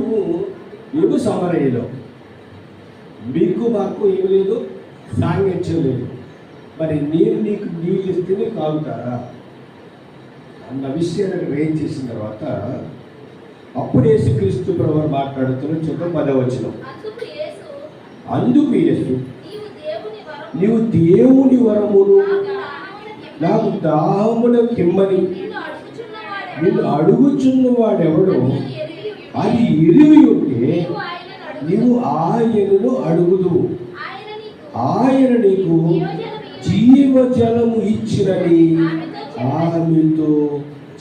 మేము సమరయులు, మీకు మాకు ఏమి లేదు, సాంగత్యం లేదు, మరి నేను నీకు నీళ్ళు ఇస్తేనే కాగుతారా అన్న విషయాన్ని రేంజ్ చేసిన తర్వాత అప్పుడు యేసుక్రీస్తు ప్రభువు మాట్లాడుతున్న చూద్దాం 10వ వచనం. అందుకు యేసు నీవు దేవుని వరమును నాకు దాహమునకు ఇమ్మని నిన్ను అడుగుచున్న వాడెవడో అది ఎరిగి ఉంటే నీవు ఆయనను అడుగుదు, ఆయన నీకు జీవజలము ఇచ్చినని ఆమెతో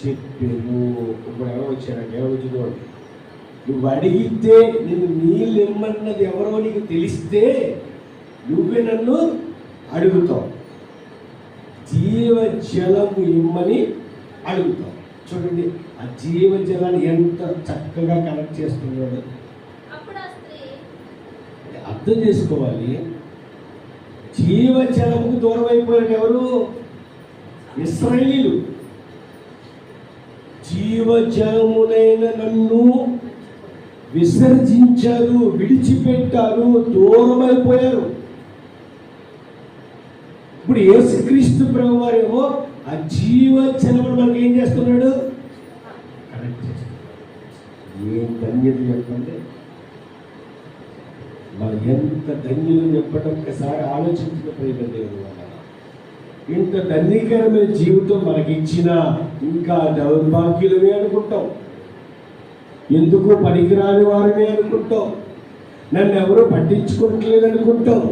చెప్పాను. ఇప్పుడు ఎవరు వచ్చారంటే ఎవరు వచ్చిందో, నువ్వు అడిగితే నేను నీళ్ళు ఇమ్మన్నది ఎవరో నీకు తెలిస్తే నువ్వే నన్ను అడుగుతావు, జీవజలము ఇమ్మని అడుగుతావు. చూడండి, ఆ జీవజలాన్ని ఎంత చక్కగా కనెక్ట్ చేస్తున్నాడు. అర్థం చేసుకోవాలి, జీవజలముకు దూరం అయిపోయారు ఎవరు? ఇశ్రాయేలీయులు. జీవజలమునైన నన్ను విసర్జించారు, విడిచిపెట్టారు, దూరం అయిపోయారు. ఇప్పుడు యేసుక్రీస్తు ప్రభు వారేమో ఆ జీవజలమును మనకి ఏం చేస్తున్నాడు? కనెక్ట్ చేస్తున్నాడు. ఏం ధన్యత చెప్పండి, మనం ఎంత ధన్యులు చెప్పడం ఒక్కసారి ఆలోచించిన ప్రేమ దేవుడు. ఇంత ధన్యకరమైన జీవితం మనకిచ్చినా ఇంకా దౌర్భాగ్యులమే అనుకుంటాం, ఎందుకు పనికిరాని వారమే అనుకుంటాం, నన్ను ఎవరో పట్టించుకోవట్లేదు అనుకుంటాం.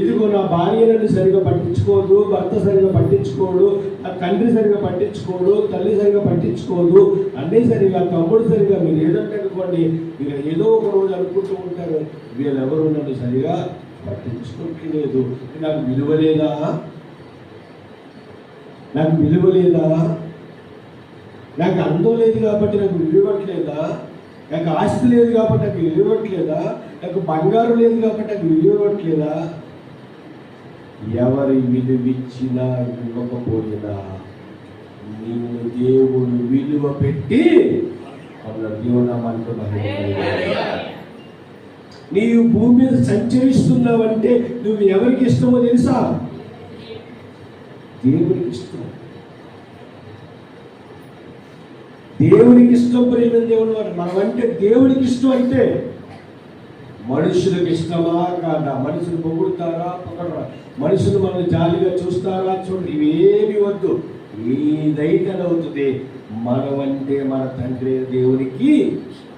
ఇదిగో నా భార్య నన్ను సరిగా పట్టించుకోదు, భర్త సరిగా పట్టించుకోడు, నా తండ్రి సరిగా పట్టించుకోడు, తల్లి సరిగా పట్టించుకోదు, అన్నీ సరిగా, తమ్ముడు సరిగా, మీరు ఏదంటే అనుకోండి, మీరు ఏదో ఒక రోజు అనుకుంటూ ఉంటారు, వీళ్ళెవరు నన్ను సరిగా పట్టించుకోవట్లేదు, నాకు విలువ లేదా, నాకు విలువ లేదా, నాకు అందం లేదు కాబట్టి నాకు విలువట్లేదా, నాకు ఆస్తి లేదు కాబట్టి నాకు విలువట్లేదా, నాకు బంగారం లేదు కాబట్టి నాకు విలువట్లేదా? ఎవరి విలువిచ్చినా ఇవ్వకపోయినా నిన్ను దేవుడు విలువ పెట్టి నీవు భూమి మీద సంచరిస్తున్నావంటే నువ్వు ఎవరికి ఇష్టమో తెలుసా? దేవునికి ఇష్టం. దేవునికి ఇష్టం ప్రేమ దేవుడు వారు. మనం అంటే దేవుడికి ఇష్టం అయితే మనుషులకు ఇష్టమా కాదా? మనుషులు పొగుడుతారా పొగడరా? మనుషులు మనల్ని జాలిగా చూస్తారా చూడండి, ఇవేమి వద్దు. ఏదైతే అవుతుంది, మనమంటే మన తండ్రి దేవునికి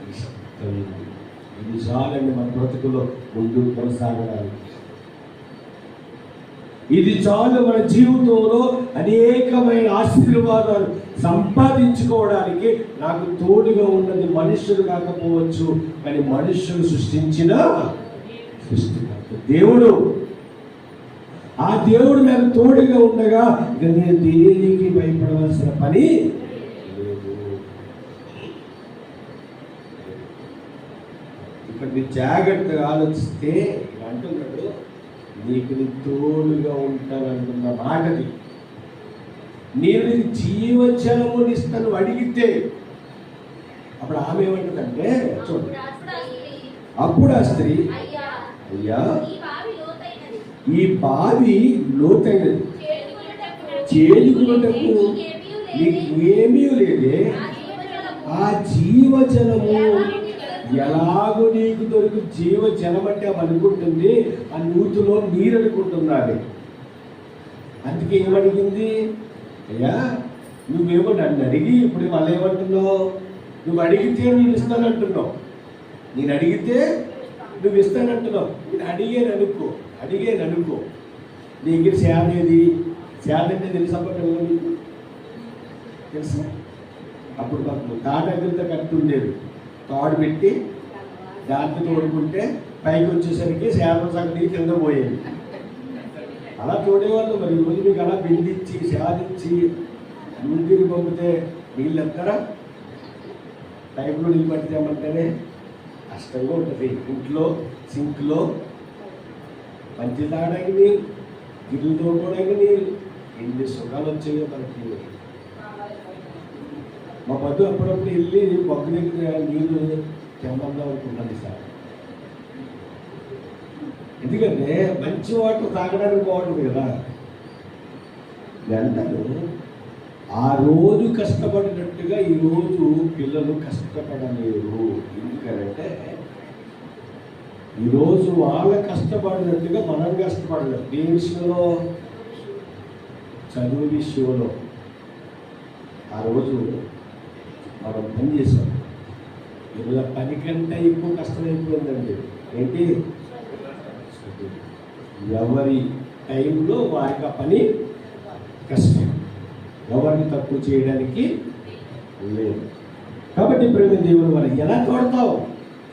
ఇష్టం. ఇది చాలండి మన బ్రతుకులో ముందు కొనసాగడానికి. ఇది చాలు మన జీవితంలో అనేకమైన ఆశీర్వాదాలు సంపాదించుకోవడానికి. నాకు తోడుగా ఉన్నది మనుషులు కాకపోవచ్చు, కానీ మనుషులు సృష్టించిన సృష్టికర్త దేవుడు. ఆ దేవుడు నాకు తోడుగా ఉండగా ఇక నేను దేనికి భయపడవలసిన పని లేదు. ఇక్కడ మీరు జాగ్రత్తగా ఆలోచిస్తే ఇలా అంటున్నాడు, నీకు నీ తోడుగా ఉంటానంటున్న మాటది. నేను నీకు జీవజలముని ఇస్తాను అడిగితే, అప్పుడు ఆమె ఏమంటుందంటే చూడండి, అప్పుడు ఆ స్త్రీ అయ్యా ఈ బావి లోతైనది, చేదుకున్నటకు నీకు ఏమీ లేదే, ఆ జీవజలము ఎలాగో నీకు దొరికి జీవజలం అంటే ఆమె అనుకుంటుంది ఆ నూతిలో నీరు అనుకుంటున్నది. అందుకే ఏమడిగింది, అయ్యా నువ్వేమో నన్ను అడిగి ఇప్పుడు మళ్ళీ ఏమంటున్నావు, నువ్వు అడిగితే నేను ఇస్తానంటున్నావు, నేను అడిగితే నువ్వు ఇస్తానంటున్నావు. నేను అడిగాను అనుకో నీ దగ్గర సేద ఏది, సేద అంటే తెలిసప్పటి తెలుసా? అప్పుడు మాకు తాటగిరితో కట్టి ఉండేది, తాడు పెట్టి దాంట్లో తోడుకుంటే పైకి వచ్చేసరికి సేద సగం కింద పోయేది. అలా చూడేవాళ్ళు. మరి రోజు మీకు అలా బిందించి సాధించి ముందుకు పంపితే నీళ్ళు ఎత్తారా? పైపులో నీళ్ళు పట్టితేమంటేనే కష్టంగా ఉంటుంది. ఇంట్లో సింక్లో మంచి తాగడానికి నీళ్ళు, గిన్నెలు తోడుకోవడానికి నీళ్ళు, ఎన్ని సుఖాలు వచ్చాయో మనకి. మా పద్దు అప్పుడప్పుడు వెళ్ళి బొగ్గు దగ్గర నీళ్ళు తెమ్మందాం అనుకున్నాను సార్. ఎందుకంటే మంచి వాటర్ తాగడానికి బాగుంటుంది కదా. అంటారు ఆ రోజు కష్టపడినట్టుగా ఈరోజు పిల్లలు కష్టపడలేరు. ఎందుకంటే ఈరోజు వాళ్ళ కష్టపడినట్టుగా మనం కష్టపడలేము. ఏ విషయంలో? చదువు విషయంలో. ఆ రోజు మనం పని చేసాం, ఇలా పని కంటే ఎక్కువ కష్టమైపోయిందండి. ఏంటి? ఎవరి టైంలో వారికి ఆ పని కష్టం, ఎవరిని తక్కువ చేయడానికి లేదు. కాబట్టి ప్రేమ దేవుడు మరి ఎలా తోడతావు?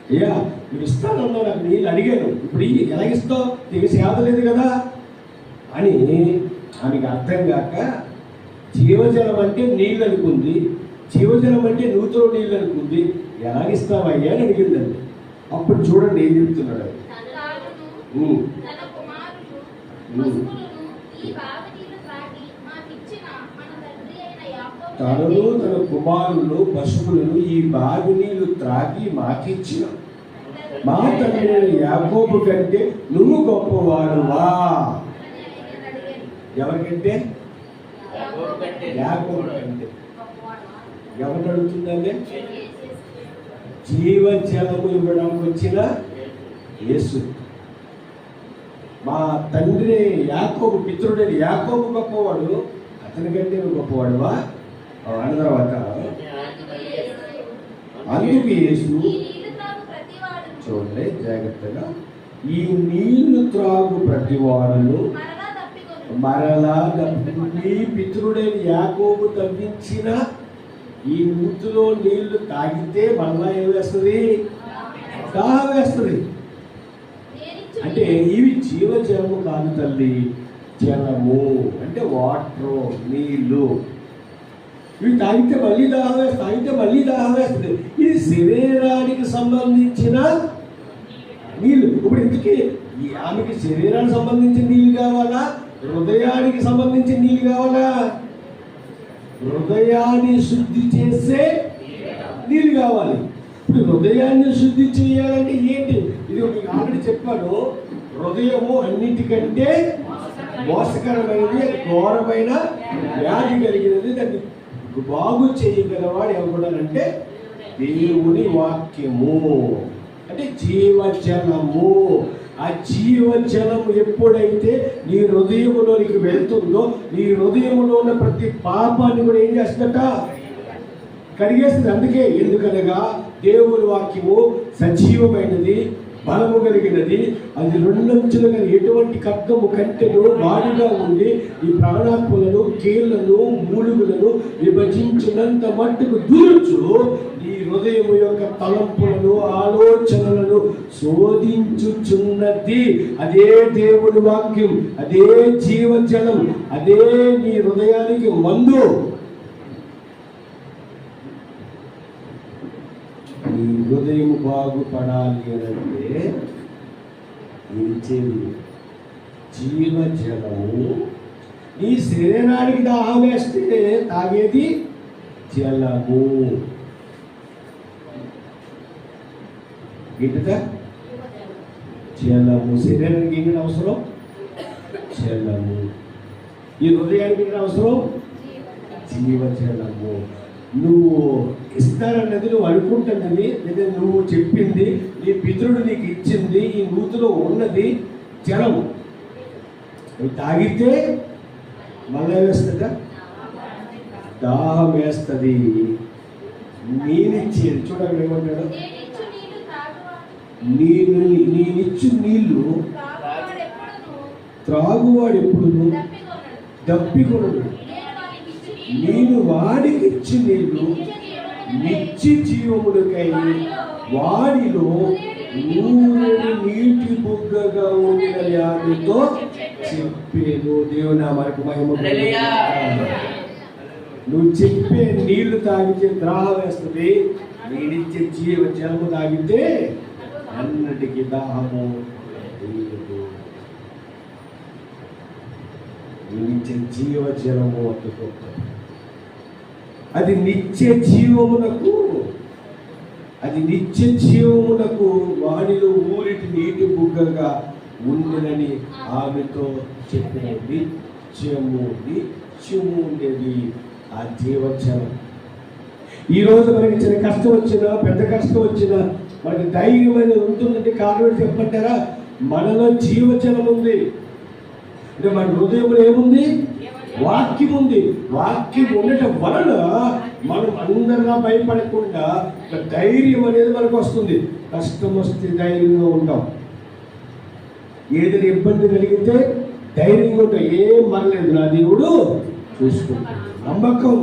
అయ్యా నువ్వు ఇస్తానన్నా నాకు నీళ్ళు అడిగాను, ఇప్పుడు ఎలా ఇస్తావు? నీకు సేద లేదు కదా అని ఆమెకు అర్థం కాక జీవజలం అంటే నీళ్ళు అనుకుంది, జీవజలం అంటే నూతన నీళ్ళు అనుకుంది. ఎలాగిస్తావయ్యా అని అడిగిందండి. అప్పుడు చూడండి ఏం చెప్తున్నాడు. తనను తన కుమారులు పశువులను ఈ బావి నీళ్లు త్రాగి మాకిచ్చిన మా తండ్రి యాకోబు కంటే నువ్వు గొప్పవాడువా. ఎవరికంటే? యాకోబు కంటే. ఎవరు అడుగుతుందంటే? జీవజలము ఇవ్వడానికి వచ్చిన యేసు. మా తండ్రి యాకోబు పితృడైన యాకోబు గొప్పవాడు, అతని కంటే నువ్వు గొప్పవాడువా అన్న తర్వాత అందుకు యేసు చూడండి జాగ్రత్తగా, ఈ నీళ్లు త్రాగు ప్రతి వాడును మరలా నీ పితృడైన యాకోబు తవ్వించిన ఈ నూతిలో నీళ్లు తాగితే మళ్ళా ఏం వేస్తుంది? దాహం వేస్తుంది. అంటే ఇవి జీవజలము కాదు తల్లి, జలము అంటే వాటర్, నీళ్లు. ఇవి తాగితే మళ్ళీ దాహం వేస్తుంది. ఇది శరీరానికి సంబంధించిన నీళ్లు. ఇప్పుడు ఇందుకే ఆమెకి శరీరానికి సంబంధించిన నీళ్ళు కావాలా, హృదయానికి సంబంధించిన నీళ్ళు కావాలా? హృదయాన్ని శుద్ధి చేసే నీళ్ళు కావాలి. ఇప్పుడు హృదయాన్ని శుద్ధి చేయాలంటే ఏంటి? ఇది మీకు ఆల్రెడీ చెప్పాను. హృదయము అన్నిటికంటే మోసకరమైనది, ఘోరమైన వ్యాధి కలిగినది. దాన్ని బాగు చేయగలవాడు ఎవడానంటే దేవుని వాక్యము, అంటే జీవజలము. ఆ జీవజలము ఎప్పుడైతే నీ హృదయములోనికి వెళ్తుందో నీ హృదయంలో ఉన్న ప్రతి పాపాన్ని కూడా ఏం చేస్తుందట? కడిగేస్తుంది. అందుకే ఎందుకనగా దేవుని వాక్యము సజీవమైనది, బలము కలిగినది, అది రెండంచులుగా ఎటువంటి ఖడ్గము కంటెను వాడిగా ఉండి ఈ ప్రాణాత్మలను, కీళ్లను, మూలుగులను విభజించినంత మట్టుకు దూరచ్చు ఈ హృదయం యొక్క తలంపులను, ఆలోచనలను శోధించుచున్నది. అదే దేవుని వాక్యం, అదే జీవజలం, అదే నీ హృదయానికి మందు. నీ హృదయం బాగుపడాలి అంటే ఇచ్చేది జీవజలము. నీ శరీరానికి దాహం వేస్తే తాగేది జలము. ఏంటిదా? జలము. శరీరానికి ఏంటి అవసరం? జలము. ఈ హృదయానికి ఏంటి అవసరం? జీవజలము. నువ్వు ఇస్తారన్నది నువ్వు అనుకుంటున్నది, లేదా నువ్వు చెప్పింది, నీ పితరుడు నీకు ఇచ్చింది, ఈ నూతిలో ఉన్నది జలం. నువ్వు తాగితే మళ్ళీ వేస్తుందా? దాహం వేస్తుంది. నేనిచ్చేది చూడండి ఏమంటాడు, నేనిచ్చు నీళ్లు త్రాగువాడు ఎప్పుడు దప్పికొనడు. నేను వాడికి ఇచ్చి నీళ్లు నిత్య జీవములకై వాడిలో నూనె నీటి బుగ్గగా ఉండిన ఆమెతో చెప్పేను. దేవుని మనకు మహిమ. నువ్వు చెప్పే నీళ్లు తాగితే దాహం వేస్తుంది, నేనిచ్చే జీవ జలము తాగితే అన్నిటికీ దాహము తీరదు. నేనిచ్చే జీవ జలము అందుకుంటాను. అది నిత్య జీవమునకు, అది నిత్య జీవమునకు వాడిలో ఊరిటి నీటి బుగ్గగా ఉండినని ఆమెతో చెప్పిన నిత్యము ఉండేది ఆ జీవజలం. ఈరోజు మనకి చిన్న కష్టం వచ్చినా, పెద్ద కష్టం వచ్చినా మనకి ధైర్యం అనేది ఉంటుందంటే కారణం చెప్పమంటారా? మనలో జీవజలం ఉంది. అంటే మన హృదయంలో ఏముంది? వాక్యం ఉంది. వాక్యం ఉండటం వలన మనం అందరిలా భయపడకుండా ధైర్యం అనేది మనకు వస్తుంది. కష్టం వస్తే ధైర్యంగా ఉంటాం. ఏదైనా ఇబ్బంది కలిగితే ధైర్యంగా ఉంటాం. ఏం మనలేదు, నా దేవుడు చూసుకుంటాడు. నమ్మకం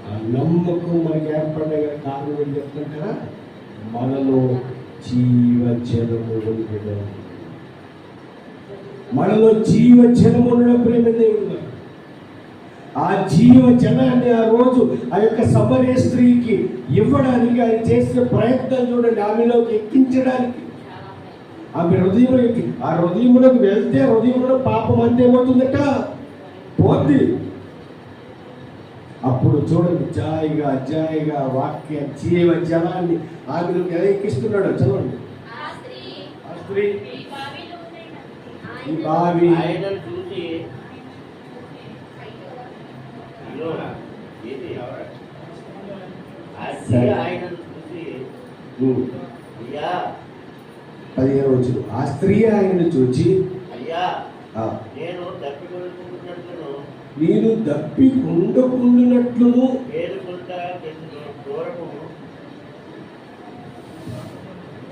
ఆ నమ్మకం మనకి ఏర్పడే కారణం ఏం చెప్తుంటారా? మనలో జీవజలము ఉండడం. మనలో జీవజలము ఉండడం ప్రేమ దేవుడు. ఆ జీవజలాన్ని ఆ రోజు ఆ యొక్క సమరయ స్త్రీకి ఇవ్వడానికి ఆయన చేసిన ప్రయత్నం చూడండి. ఆమెలోకి ఎక్కించడానికి, ఆమె హృదయంలోకి, ఆ హృదయంలోకి వెళ్తే హృదయంలో పాపం అంతే ఏమవుతుందట? పోద్ది. అప్పుడు చూడండి, జాయిగా వాక్య జీవ జలాన్ని ఆమెలోకి ఎలా ఎక్కిస్తున్నాడు చదవండి. ఆ స్త్రీ ఈ బావి
చూసి ఆయన చూసి
15 రోజులు ఆ స్త్రీ ఆయనను చూచి,
అయ్యా
నేను దప్పి ఉండకుండానట్లును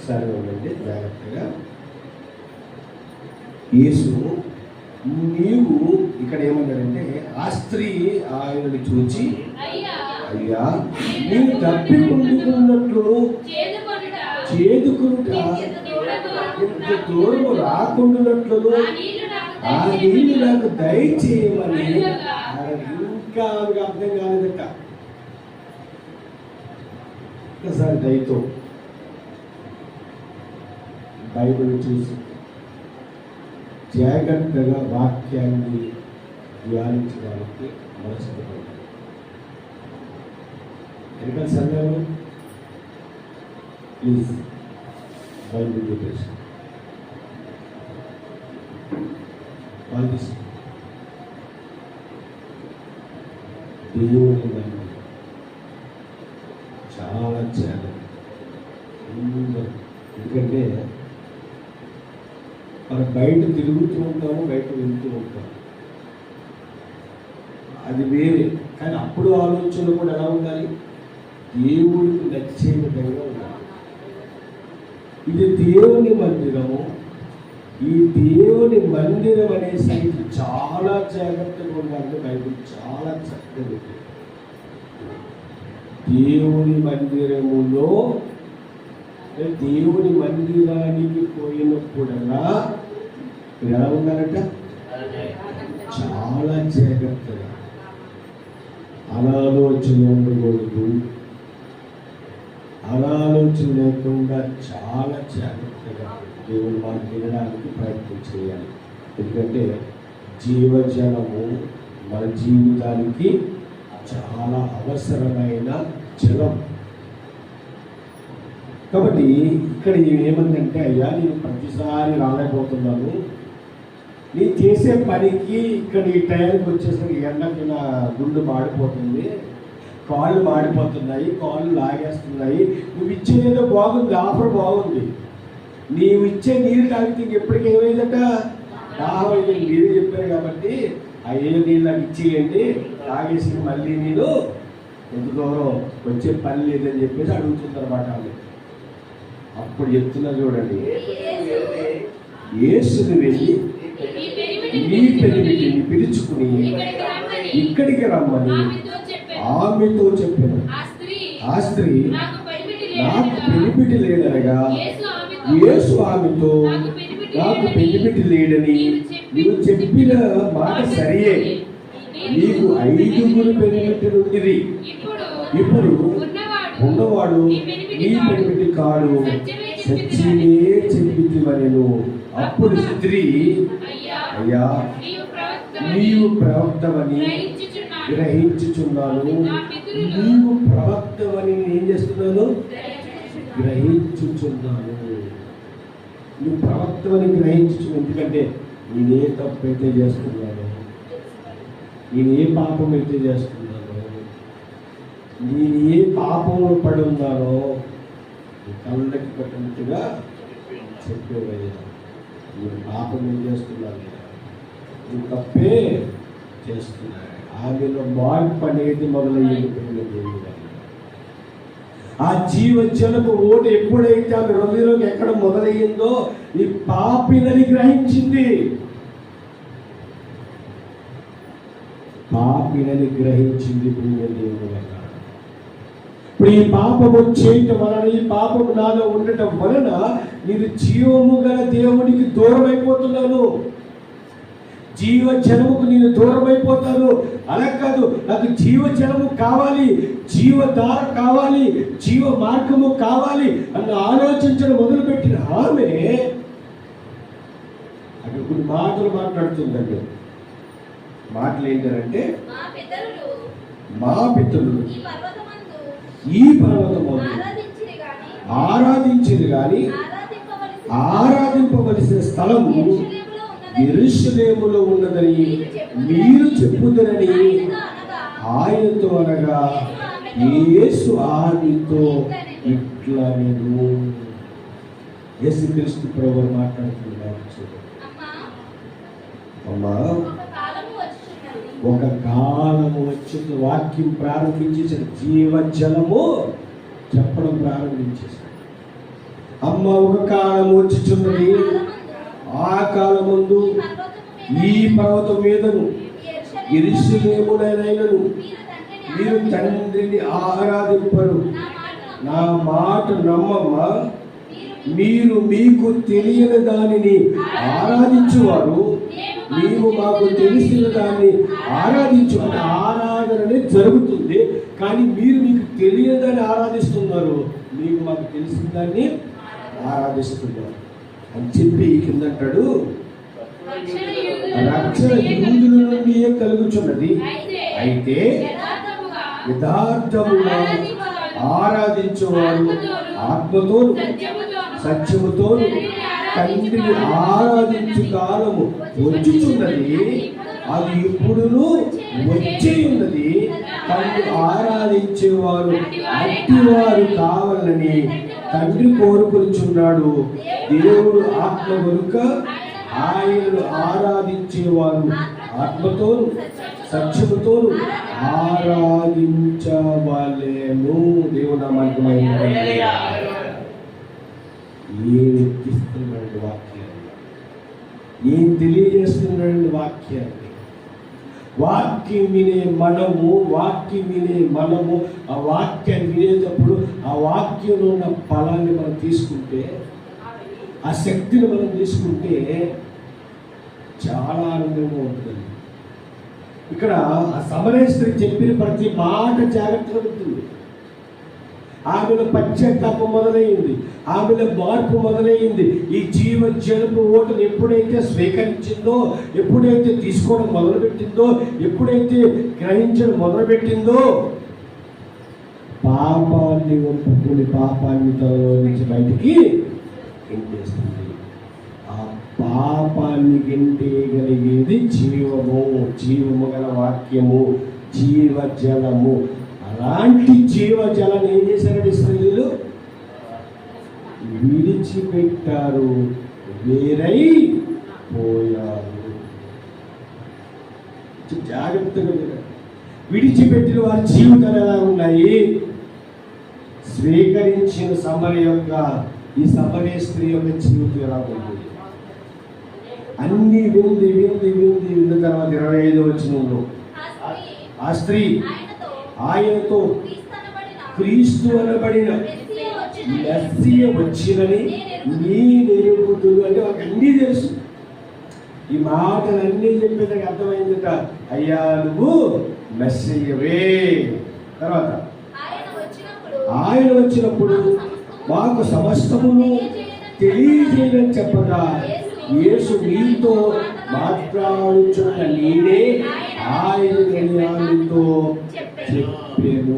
సరే ఉండండి జాగ్రత్తగా. యేసు నీవు ఇక్కడ ఏమన్నాడంటే, ఆ స్త్రీ ఆయనను చూచి, అయ్యా నేను దప్పి ఉండకుండానట్లును చేదుకుంటా ఇంత దూరం రాకుండానట్లును ఆ నీళ్ళు నాకు దయచేయమని. ఇంకా ఆమెకు అర్థం కాలేదట. ఒకసారి దయతో బైబిల్ చూసి జాగ్రత్తగా వాక్యాన్ని ధ్యానించడానికి మనసు ఎన్నికల సమయంలో ప్లీజ్ బైబిల్ చూపేసి దేవుని చాలా ఎందుకంటే మనం బయట తిరుగుతూ ఉంటాము, బయట వెళ్తూ ఉంటాము. అది వేరే. కానీ అప్పుడు ఆలోచనలు కూడా ఎలా ఉండాలి? దేవుడికి నచ్చే విధంగా ఉండాలి. ఇది దేవుని మందిరము. ఈ దేవుని మందిరం అనే సంగతి చాలా జాగ్రత్తగా ఉండాలని బైబిల్ చాలా చక్కగా ఉంది. దేవుని మందిరములో, దేవుని మందిరానికి పోయినప్పుడల్లా ఎలా ఉండాలంట? చాలా జాగ్రత్తగా. అనాలోచన ఉండకూడదు. అనాలోచన లేకుండా చాలా జాగ్రత్తగా దేవుని మాట వినడానికి ప్రయత్నం చేయాలి. ఎందుకంటే జీవజలము మన జీవితానికి చాలా అవసరమైన జలం. కాబట్టి ఇక్కడ ఏమందంటే, అయ్యా నేను ప్రతిసారి రాలేకపోతున్నాను, నీ చేసే పనికి ఇక్కడ ఈ టైంకి వచ్చేసరికి ఎండకి నా గుండు మాడిపోతుంది, కాళ్ళు మాడిపోతున్నాయి, కాళ్ళు లాగేస్తున్నాయి. నువ్వు ఇచ్చేదేదో బాగుంది, ఆఫర్ బాగుంది, నీవు ఇచ్చే నీరు తాగితే ఎప్పటికీ ఏమైందట? దాహం. మీరే చెప్పారు కాబట్టి ఆ ఏ నీళ్ళు నాకు ఇచ్చేయండి, తాగేసి మళ్ళీ నేను ఎంత దూరం వచ్చే పని లేదని చెప్పేసి అడుగుతుందన్నమాట. అప్పుడు చెప్తున్నా చూడండి, యేసుని వెళ్ళి నీ పెనిమిటిని పిలుచుకుని ఇక్కడికి రమ్మని ఆమెతో చెప్పాను. ఆ స్త్రీ నాకు పెనిమిటి లేదనగా యేసు ఆమెతో, నాకు పెనిమిటి లేడని నీవు చెప్పిన మాట సరియే, నీకు 5 పెనిమిటిలు ఉంది, ఇప్పుడు ఉన్నవాడు నీ పెనిమిటి కాడు, సత్యమే చెప్పితివనెను. అప్పుడు స్త్రీ, అయ్యా నీవు ప్రవక్తవని గ్రహించుచున్నాను. నీవు ప్రవక్తవని ఏం చేస్తున్నాను? గ్రహించుచున్నాను. నువ్వు ప్రవక్తవని గ్రహించుచున్నాను. ఎందుకంటే నేనే తప్పు అయితే చేస్తున్నాను, నేను ఏ పాపం అయితే చేస్తున్నాను, నేను ఏ పాపంలో పడి ఉన్నానో కళ్ళకి పట్టినట్టుగా చెప్పేవయ్యా. నేను పాపం ఏం చేస్తున్నాను, నేను తప్పే చేస్తున్నాను. ఆమెలో మార్పు అనేది మొదలయ్యింది. ఆ జీవజలపు ఓటు ఎప్పుడైతే ఆమె హృదయంలోకి ఎక్కడ మొదలయ్యిందో ఈ పాపినని గ్రహించింది. పాపినని గ్రహించింది. ఇప్పుడు ఈ పాపము చేయటం వలన, ఈ పాపము నాలో ఉండటం వలన నేను జీవము గల దేవుడికి దూరం అయిపోతున్నాను, జీవజలముకు నేను దూరం అయిపోతాను. అలా కాదు, నాకు జీవజలము కావాలి, జీవధార కావాలి, జీవ మార్గము కావాలి అన్న ఆలోచించడం మొదలుపెట్టిన ఆమె అక్కడ కొన్ని మాటలు మాట్లాడుతుందండి. మాటలు ఏంటంటే, మా పితరులు ఈ పర్వతము ఆరాధించింది కానీ ఆరాధింపవలసిన స్థలము యెరూషలేములో ఉన్నదని మీరు చెప్పుదరని ఆయనతో అనగా, యేసు ఆమెతో ఇట్లా నేను యేసుక్రీస్తు ప్రభువు మాట్లాడుతున్నాడు. అమ్మా ఒక కాలము వచ్చింది. వాక్యం ప్రారంభించేసాడు, జీవజలము చెప్పడం ప్రారంభించేసాడు. అమ్మ ఒక కాలము వచ్చుచున్నది, ఆ కాలమందు ఈ పర్వతం మీదను యెరూషలేమునైనను మీరు తండ్రిని ఆరాధింపరు. నా మాట నమ్మమ్మా, మీరు మీకు తెలియని దానిని ఆరాధించువారు, మేము మాకు తెలిసిన దాన్ని ఆరాధించు. అంటే ఆరాధన జరుగుతుంది, కానీ మీరు మీకు తెలియని దాన్ని ఆరాధిస్తున్నారు, మీకు మాకు తెలిసిన దాన్ని ఆరాధిస్తున్నారు అని చెప్పి కిందంటాడు, రక్షణ యూదుల నుండి కలుగుచున్నది. అయితే యథార్థముగా ఆరాధించేవారు ఆత్మతో సత్యముతో తండ్రిని ఆరాధించు కాలము వచ్చుచున్నది, అది ఇప్పుడును వచ్చే ఉన్నది. తండ్రి ఆరాధించేవారు అట్టివారు కావాలని తండ్రి కోరుకొనుచున్నాడు. దేవుడు ఆత్మ కనుక ఆయనను ఆరాధించేవారు ఆత్మతో సత్యముతో ఆరాధించవలెను. దేవుని నామానికి మహిమ. ఏం ఎక్కిస్తున్నాడు వాక్యాన్ని, ఏం తెలియజేస్తున్నాడు వాక్యాన్ని. వాక్యం వినే మనము ఆ వాక్యాన్ని వినేటప్పుడు ఆ వాక్యంలో ఉన్న ఫలాన్ని మనం తీసుకుంటే, ఆ శక్తిని మనం తీసుకుంటే చాలా ఆనందంగా ఉంటుంది. ఇక్కడ ఆ సమరయ స్త్రీ చెప్పిన ప్రతి మాట జాగ్రత్తగా ఉంటుంది. ఆమెలో పశ్చాత్తాపం మొదలైంది, ఆమెలో మార్పు మొదలైంది. ఈ జీవ జలుపు ఓటును ఎప్పుడైతే స్వీకరించిందో, ఎప్పుడైతే తీసుకోవడం మొదలుపెట్టిందో, ఎప్పుడైతే గ్రహించడం మొదలుపెట్టిందో, పాపాన్ని ఒప్పుకుని పాపాన్ని తనలో నుంచి బయటికి గెంటేస్తుంది. ఆ పాపాన్ని గెంటేయగలిగేది జీవము గల వాక్యము, జీవజలము. అలాంటి జీవజలాన్ని ఏం చేశారంటే ఇశ్రాయేలీయులు విడిచిపెట్టారు, వేరై పోయారు. జాగ్రత్తగా విడిచిపెట్టిన వారి జీవితాలు ఎలా ఉన్నాయి? స్వీకరించిన సమరయ యొక్క ఈ సమరయ స్త్రీ యొక్క జీవితం ఎలా ఉంది? అన్ని విన్న తర్వాత 25వ వచనంలో ఆ స్త్రీ ఆయనతో క్రీస్తు అనబడిన మెస్సియ వచ్చినని నీ దేవుడు అంటే ఒక అన్నీ తెలుసు. ఈ మాటలన్నీ చెప్పేదానికి అర్థమైందట. అయ్యా నువ్వు మెస్సియవే. తర్వాత ఆయన వచ్చినప్పుడు మాకు సమస్తమును తెలియజేయని చెప్పగా యేసు మీతో మాట్లాడుచున్న నేనే ఆయన నిర్ణయాలతో చెప్పాను.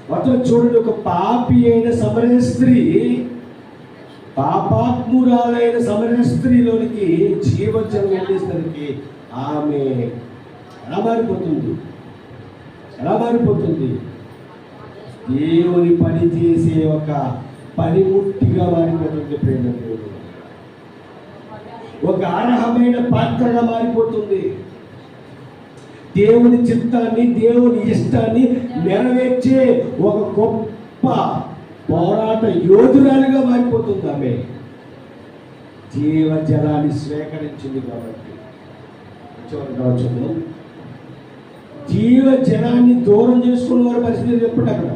మొత్తం చూడండి, ఒక పాపి అయిన సమరయ స్త్రీ, పాపాత్మురాలైన సమరయ స్త్రీలోనికి జీవజలం వెళ్ళేసరికి ఆమె ఎలా మారిపోతుంది? దేవుని పని చేసే ఒక పనిముట్టిగా మారిపోతుంది. ప్రేమ దేవుడు ఒక అర్హమైన పాత్రగా మారిపోతుంది. దేవుని చిత్తాన్ని, దేవుని ఇష్టాన్ని నెరవేర్చే ఒక గొప్ప పోరాట యోధురాలుగా మారిపోతుంది. ఆమె జీవజలాన్ని స్వీకరించింది కాబట్టి. జీవజలాన్ని దూరం చేసుకున్న వారి పరిస్థితి చెప్పండి. అక్కడ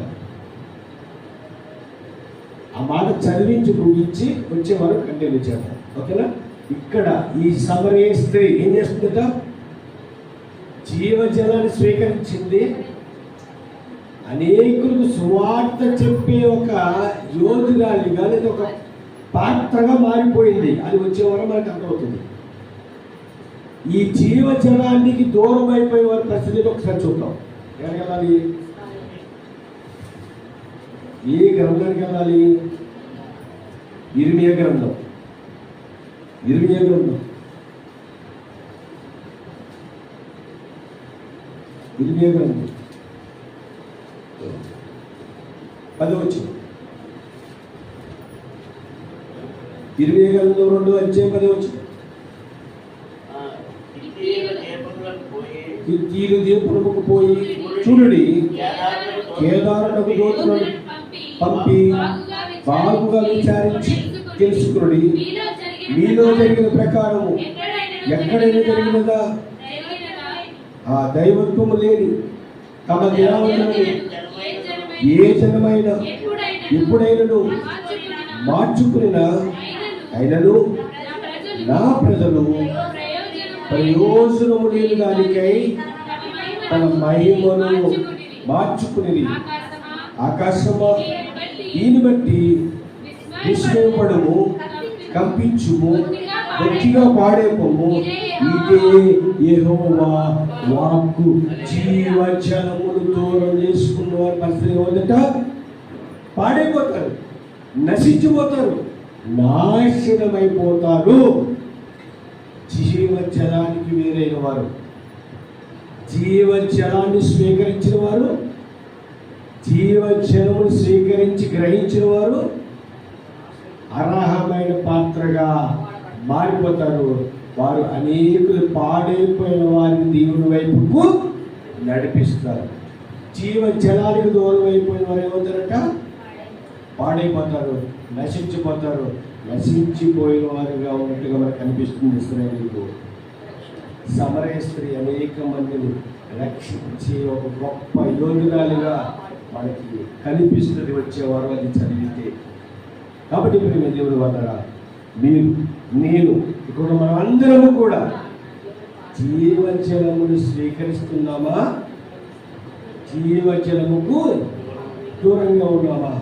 ఆ మాట చదివించి ముగించి వచ్చేవారు కంటిన్యూ చేద్దాం, ఓకేనా? ఇక్కడ ఈ సమరయ స్త్రీ ఏం చేస్తుందట? జీవజలాన్ని స్వీకరించింది, అనేకులకు సువార్త చెప్పే ఒక యోధురాలిగా లేదా ఒక పాత్రగా మారిపోయింది. అది వచ్చేవారు మనకు అర్థమవుతుంది. ఈ జీవజలానికి దూరం అయిపోయే వారి పరిస్థితిని ఒకసారి చూద్దాం. ఎక్కడికి వెళ్ళాలి? ఏ గ్రంథానికి వెళ్ళాలి? ఇర్మియా గ్రంథం. ఇర్మియా గ్రంథం 10వ వచనం. ఇర్మియా గ్రంథం 2వ అధ్యాయం 10వ వచనం. కిత్తీలు దీపములకు పోయి చూడుడి, కేదారునకు దూతలను పంపి బాగుగా విచారించి తెలుసుకుని మీలో జరిగిన ప్రకారము ఎక్కడైనా జరిగినదా ఆ దైవత్వము లేని తమ దినములను ఏ జనమైన ఎప్పుడైనను మార్చుకున్న అయినను నా ప్రజలు ప్రయోజనము లేని దానికై తన మహిమను మార్చుకుని ఆకాశమా దీన్ని బట్టి విస్మయపడము, కంపించుము, గట్టిగా పాడేపము. ఇదే యెహోవా వాక్కు. జీవజలమును దూరం చేసుకున్న వారి పరిస్థితి ఏమిటంట? పాడైపోతారు, నశించిపోతారు, నాశనమైపోతారు. జీవజలానికి వేరైన వారు, జీవజలాన్ని స్వీకరించిన వారు, జీవజలమును స్వీకరించి గ్రహించిన వారు అర్హమైన పాత్రగా మారిపోతారు. వారు అనేకులు పాడైపోయిన వారిని దేవుని వైపుకు నడిపిస్తారు. జీవ జలానికి దూరం అయిపోయిన వారు ఏమవుతారట? పాడైపోతారు, నశించిపోతారు. నశించిపోయిన వారుగా ఉన్నట్టుగా మనకు కనిపిస్తుంది ఇశ్రాయేలీయులకు. సమరయ స్త్రీ అనేక మందిని రక్షించి ఒక గొప్ప యోధురాలుగా మనకి కనిపిస్తుంది వచ్చేవారు అది చదివితే. కాబట్టి ప్రేమ దేవుడు వద్దరా మీరు నేను ఇక్కడ మనం అందరము కూడా జీవజలమును స్వీకరిస్తున్నామా, జీవజలముకు దూరంగా ఉన్నామా?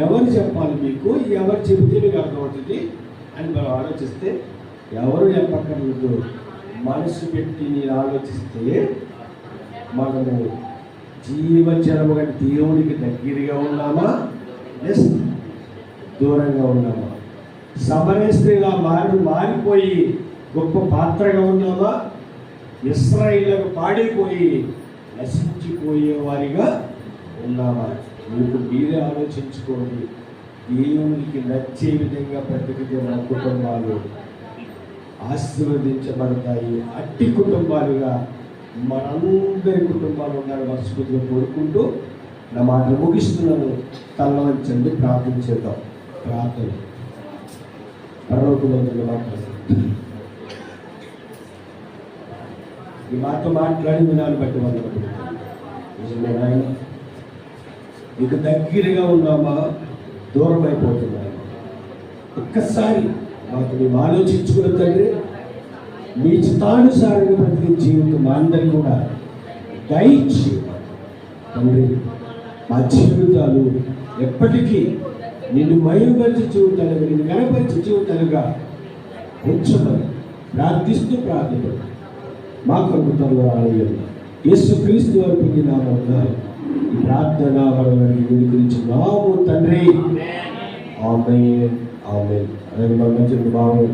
ఎవరు చెప్పాలి మీకు? ఎవరు చెబితే మీకు అర్థమవుతుంది అని మనం ఆలోచిస్తే ఎవరు చెప్పక్కర్లేదు. మనసు పెట్టి నేను ఆలోచిస్తే మనము జీవజలము గల దేవునికి దగ్గరగా ఉన్నామా, ఎస్ దూరంగా ఉన్నామా? సమరయ స్త్రీలా మారిపోయి గొప్ప పాత్రగా ఉన్నామా, ఇశ్రాయేలుకు పాడైపోయి నశించిపోయే వారిగా ఉన్నామా? మీకు మీరే ఆలోచించుకోండి. దేవునికి నచ్చే విధంగా బ్రతికితే మన కుటుంబాలు ఆశీర్వదించబడతాయి. అట్టి కుటుంబాలుగా మనందరి కుటుంబాలు ఉండాలని మనస్ఫూర్తిగా కోరుకుంటూ నా మాటలు ముగిస్తున్నాను. తల్లవంచండి, ప్రార్థన చేద్దాం. ప్రార్థన. పరలోకమందున్న మాట్లాడు, ఈ మాతో మాట్లాడి వినాన్ని బట్టి వందలు. నిజమే నాయన, మీకు దగ్గరగా ఉన్నామా, దూరం అయిపోతున్నామా? ఒక్కసారి మాకు మేము ఆలోచించుకున్న తండ్రి, మీ చిత్తానుసారంగా ప్రతి జీవితం మా అందరికీ కూడా దయచేయండి తండ్రి. మా జీవితాలు ఎప్పటికీ నిన్ను మహిమపరిచే జీవితాలుగా, నిన్ను కనపరిచే జీవితాలుగా ఉంచమని ప్రార్థిస్తూ మా కలుగుతాను. ఆలయంలో యేసుక్రీస్తు వారి పొంది నామమున ఈ ప్రార్థన వలన గురించి తండ్రి. ఆమేన్ ఆమేన్. అలాగే మన మంచి భావం